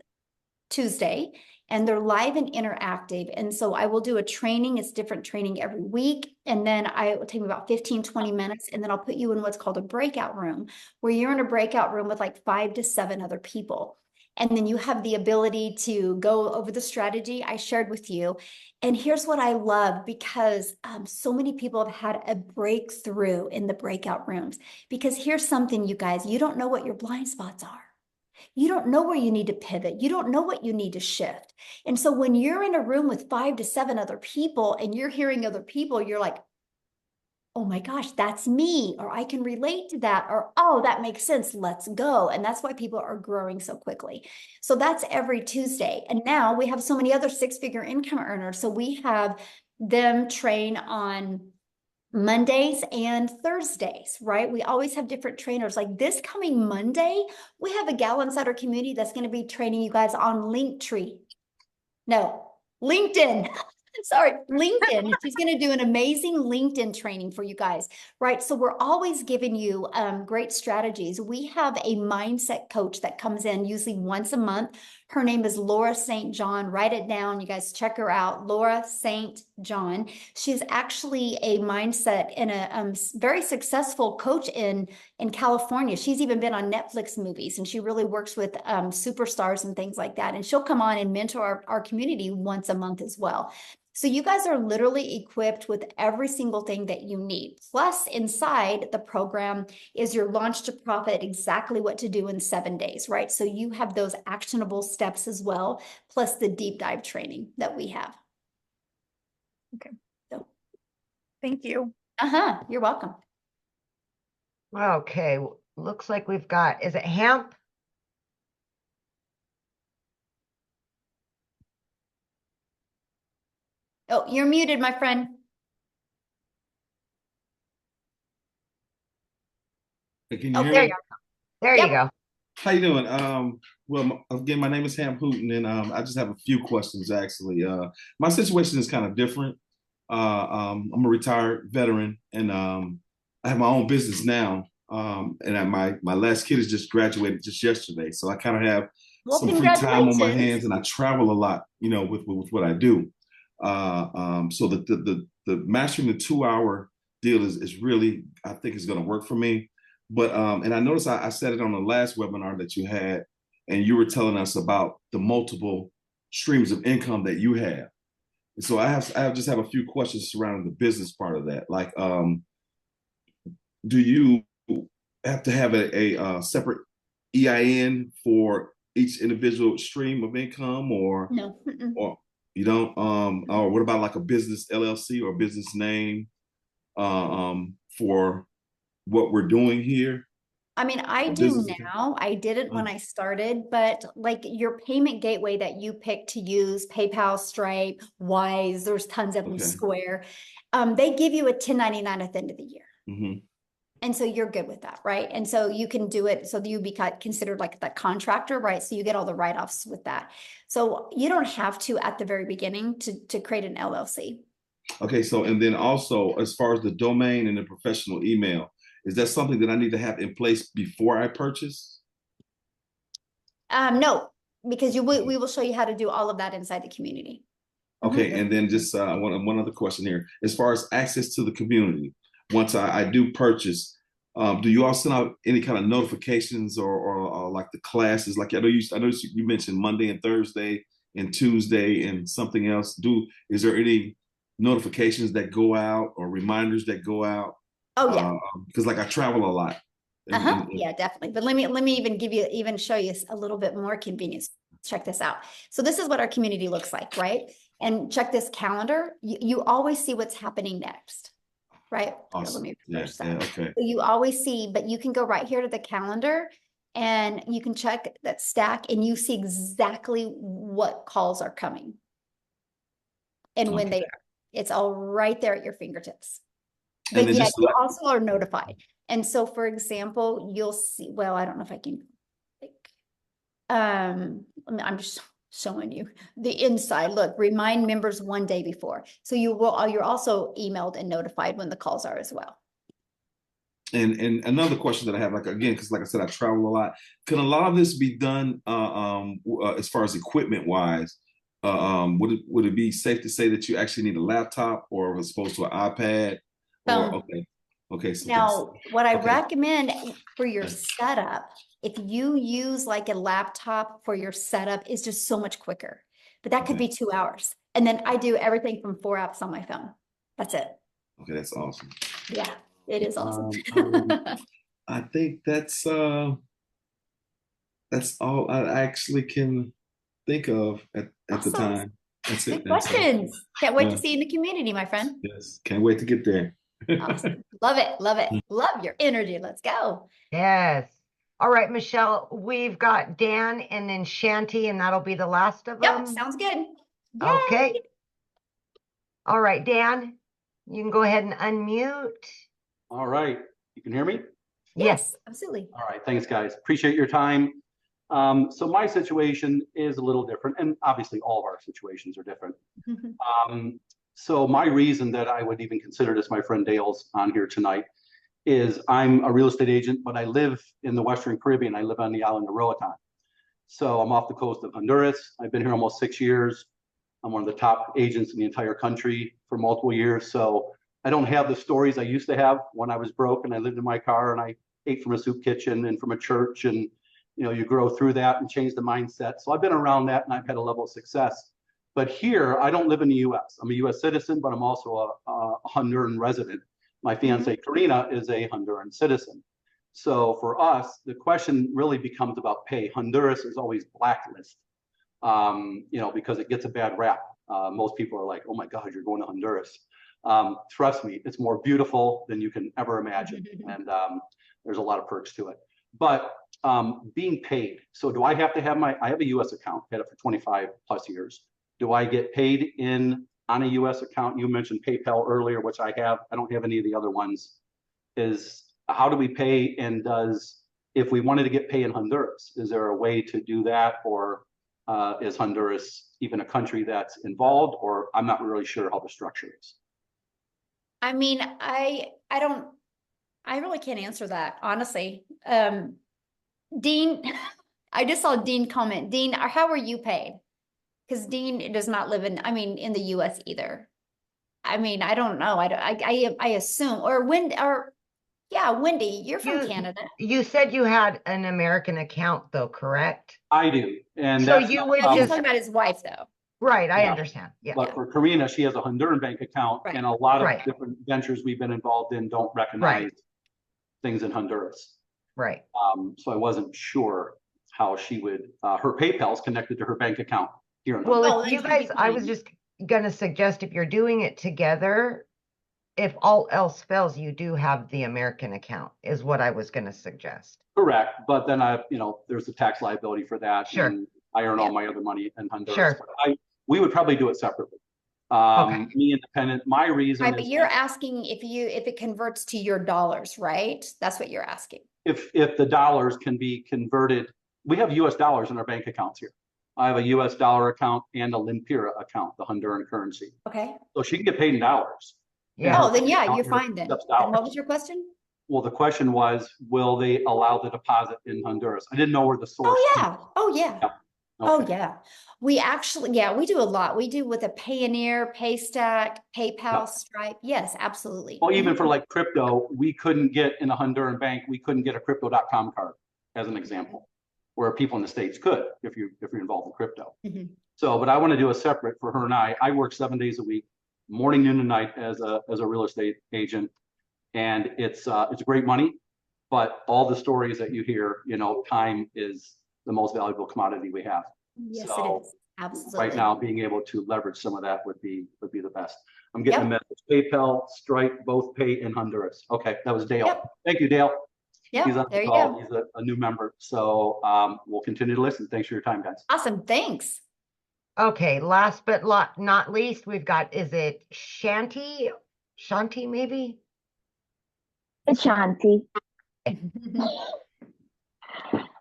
Tuesday, and they're live and interactive. And so I will do a training. It's different training every week. And then it will take me about 15, 20 minutes. And then I'll put you in what's called a breakout room, where you're in a breakout room with like 5 to 7 other people. And then you have the ability to go over the strategy I shared with you. And here's what I love, because so many people have had a breakthrough in the breakout rooms. Because here's something, you guys, you don't know what your blind spots are. You don't know where you need to pivot. You don't know what you need to shift. And so when you're in a room with 5 to 7 other people and you're hearing other people, you're like, oh my gosh, that's me, or I can relate to that, or, oh, that makes sense, let's go. And that's why people are growing so quickly. So that's every Tuesday. And now we have so many other 6-figure income earners. So we have them train on Mondays and Thursdays, right? We always have different trainers. Like this coming Monday, we have a gal inside our community that's going to be training you guys on Linktree. No, LinkedIn. Sorry, LinkedIn. She's going to do an amazing LinkedIn training for you guys, right? So we're always giving you great strategies. We have a mindset coach that comes in usually once a month. Her name is Laura St. John. Write it down. You guys check her out. Laura St. John. She's actually a mindset and a very successful coach in California. She's even been on Netflix movies, and she really works with superstars and things like that. And she'll come on and mentor our community once a month as well. So you guys are literally equipped with every single thing that you need. Plus, inside the program is your launch to profit, exactly what to do in 7 days, right? So you have those actionable steps as well, plus the deep dive training that we have. Okay. So, thank you. You're welcome. Okay, looks like we've got, is it Hemp? Oh, you're muted, my friend. Can you Oh, hear there me? you go. There you go. How you doing? Well, again, my name is Ham Hooten, and I just have a few questions actually. My situation is kind of different. I'm a retired veteran, and I have my own business now. And my last kid has just graduated just yesterday, so I kind of have some free time on my hands, and I travel a lot, you know, with what I do. So the mastering the 2 hour deal is really, I think, is going to work for me. But and I noticed I said it on the last webinar that you had, and you were telling us about the multiple streams of income that you have. And so I just have a few questions surrounding the business part of that. Like, do you have to have a separate EIN for each individual stream of income, or no, or you don't? Or what about like a business LLC or business name for what we're doing here? I mean, I do now. I didn't when I started, but like your payment gateway that you pick to use, PayPal, Stripe, Wise, there's tons of them, Square. They give you a 1099 at the end of the year. Mm-hmm. And so you're good with that, right? And so you can do it. So you be considered like the contractor, right? So you get all the write-offs with that. So you don't have to at the very beginning to create an LLC. Okay, so and then also as far as the domain and the professional email, is that something that I need to have in place before I purchase? No, because we will show you how to do all of that inside the community. Okay, and then just one other question here. As far as access to the community, once I do purchase, do you all send out any kind of notifications or like the classes? Like I know you mentioned Monday and Thursday and Tuesday and something else. Is there any notifications that go out or reminders that go out? Oh yeah, because like I travel a lot. Yeah, definitely. But let me even show you a little bit more convenience. Check this out. So this is what our community looks like, right? And check this calendar. You always see what's happening next, right? Awesome. Here, let me refresh that. Okay. So you always see, but you can go right here to the calendar and you can check that stack and you see exactly what calls are coming and when they are. It's all right there at your fingertips. But yeah, you also are notified. And so, for example, you'll see, well, I don't know if I can, I'm just showing you the inside. Look, remind members 1 day before. So you're also emailed and notified when the calls are as well. And another question that I have, like again, because like I said, I travel a lot. Can a lot of this be done as far as equipment wise? Would it be safe to say that you actually need a laptop or as opposed to an iPad? Or okay. So now, what I recommend for your setup, if you use like a laptop for your setup, is just so much quicker. But that could be 2 hours. And then I do everything from 4 apps on my phone. That's it. Okay, that's awesome. Yeah, it is awesome. I think that's all I actually can think of at the time. That's it. Good questions. Can't wait to see you in the community, my friend. Yes, can't wait to get there. Awesome. Love it. Love it. Love your energy. Let's go. Yes. All right, Michelle, we've got Dan and then Shanti, and that'll be the last of them. Yep, sounds good. Yay. Okay. All right, Dan. You can go ahead and unmute. All right. You can hear me? Yes, absolutely. All right. Thanks, guys. Appreciate your time. So my situation is a little different, and obviously all of our situations are different. So my reason that I would even consider this, my friend Dale's on here tonight, is I'm a real estate agent, but I live in the Western Caribbean. I live on the island of Roatan. So I'm off the coast of Honduras. I've been here almost 6 years. I'm one of the top agents in the entire country for multiple years. So I don't have the stories I used to have when I was broke and I lived in my car and I ate from a soup kitchen and from a church, and you grow through that and change the mindset. So I've been around that and I've had a level of success. But here, I don't live in the U.S. I'm a U.S. citizen, but I'm also a Honduran resident. My fiance Karina is a Honduran citizen. So for us, the question really becomes about pay. Honduras is always blacklisted, because it gets a bad rap. Most people are like, "Oh my God, you're going to Honduras." Trust me, it's more beautiful than you can ever imagine, and there's a lot of perks to it. But being paid. So do I have to have I have a U.S. account, had it for 25 plus years. Do I get paid on a U.S. account? You mentioned PayPal earlier, which I have. I don't have any of the other ones. How do we pay? And if we wanted to get paid in Honduras, is there a way to do that? Or is Honduras even a country that's involved? Or I'm not really sure how the structure is. I mean, I really can't answer that, honestly. Dean, I just saw Dean comment. Dean, how are you paid? Because Dean does not live in the U.S. either. I mean, I don't know. I assume, Wendy, you're from Canada. You said you had an American account though, correct? I do. And so you would he's talking about his wife though. Right, I understand. Yeah. But for Karina, she has a Honduran bank account, and a lot of different ventures we've been involved in don't recognize things in Honduras. Right. So I wasn't sure how she would, her PayPal is connected to her bank account here in Honduras. Honduras. If you guys, I was just going to suggest if you're doing it together, if all else fails, you do have the American account is what I was going to suggest. Correct. But then there's a tax liability for that. Sure. And I earn all my other money in Honduras. Sure. But we would probably do it separately. Me independent. My reason right, but you're asking if it converts to your dollars, right? That's what you're asking. If the dollars can be converted, we have US dollars in our bank accounts here. I have a US dollar account and a Lempira account, the Honduran currency. Okay. So she can get paid in dollars. Yeah. Oh, then you're fine then. And what was your question? Well, the question was, will they allow the deposit in Honduras? I didn't know where the source. Oh yeah. Oh yeah. Yeah. Okay. Oh yeah. We actually, we do a lot. We do with a Payoneer, Paystack, PayPal, Stripe. Yes, absolutely. Well, even for like crypto, we couldn't get in a Honduran bank, we couldn't get a crypto.com card as an example, where people in the States could if you're involved in crypto. So, but I want to do a separate for her and I work 7 days a week, morning, noon, and night as a real estate agent. And it's great money, but all the stories that you hear, time is the most valuable commodity we have. Yes, so it is. Absolutely. Right now, being able to leverage some of that would be the best. I'm getting a message. PayPal, Stripe, both pay in Honduras. Okay, that was Dale. Thank you, Dale. Yeah, he's on there the you call. go. He's a new member. So we'll continue to listen. Thanks for your time, guys. Awesome. Thanks. Okay, last but not least, we've got, is it Shanti? Shanti, maybe? It's Shanti.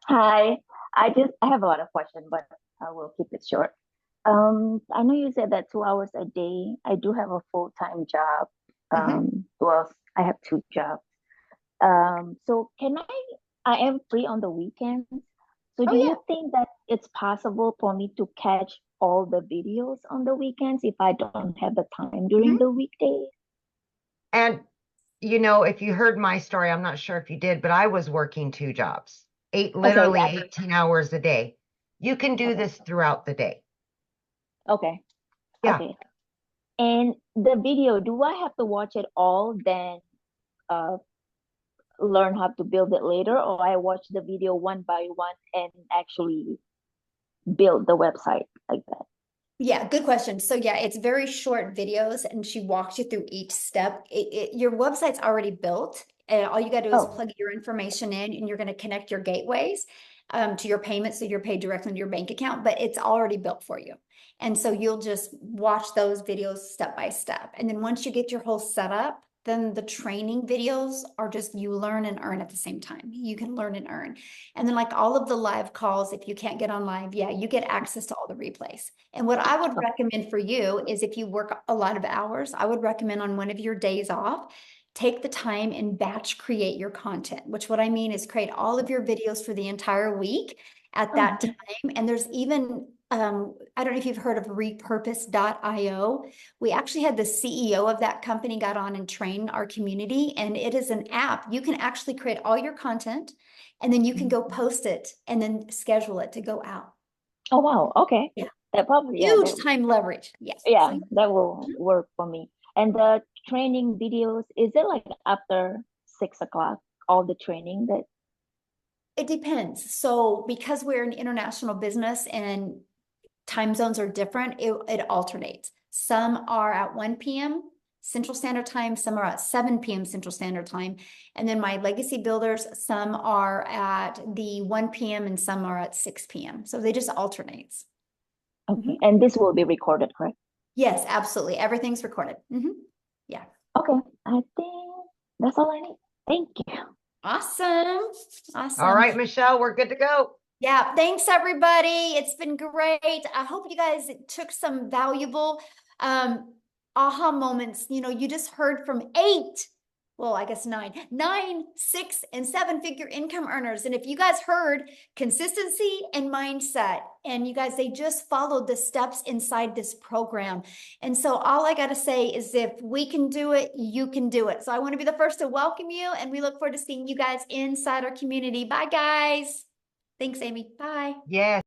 Hi. I have a lot of questions, but I will keep it short. I know you said that 2 hours a day. I do have a full-time job. Well, I have 2 jobs. So I am free on the weekends. So do you think that it's possible for me to catch all the videos on the weekends if I don't have the time during the weekdays? And, if you heard my story, I'm not sure if you did, but I was working 2 jobs, literally 18 hours a day. You can do this throughout the day. Okay. Yeah. Okay. And the video, do I have to watch it all, then learn how to build it later, or I watch the video one by one and actually build the website like that? Yeah, good question. So it's very short videos and she walks you through each step. Your website's already built and all you got to do is plug your information in and you're going to connect your gateways. to your payment. So you're paid directly into your bank account, but it's already built for you. And so you'll just watch those videos step by step. And then once you get your whole setup, then the training videos are just you learn and earn at the same time. You can learn and earn. And then like all of the live calls, if you can't get on live, yeah, you get access to all the replays. And what I would recommend for you is if you work a lot of hours, I would recommend on one of your days off, take the time and batch create your content, which what I mean is create all of your videos for the entire week at that time. And there's even, I don't know if you've heard of repurpose.io. We actually had the CEO of that company got on and trained our community, and it is an app. You can actually create all your content and then you can go post it and then schedule it to go out. Oh, wow. Okay. Yeah. That probably, Huge time leverage. Yes. Yeah, So, that will work for me. And the training videos, is it like after 6 o'clock, all the training that? it depends. So because we're an international business and time zones are different, it alternates. Some are at 1 p.m. Central Standard Time, some are at 7 p.m. Central Standard Time. And then my legacy builders, some are at the 1 p.m. and some are at 6 p.m. So they just alternates. Okay. And this will be recorded, correct? Yes, absolutely. Everything's recorded. Yeah. Okay. I think that's all I need. Thank you. Awesome. Awesome. All right, Michelle, we're good to go. Yeah, thanks everybody. It's been great. I hope you guys took some valuable aha moments. You know, you just heard from 9, 6, and 7-figure income earners. And if you guys heard consistency and mindset, and you guys, they just followed the steps inside this program. And so all I got to say is if we can do it, you can do it. So I want to be the first to welcome you, and we look forward to seeing you guys inside our community. Bye, guys. Thanks, Amy. Bye. Yes.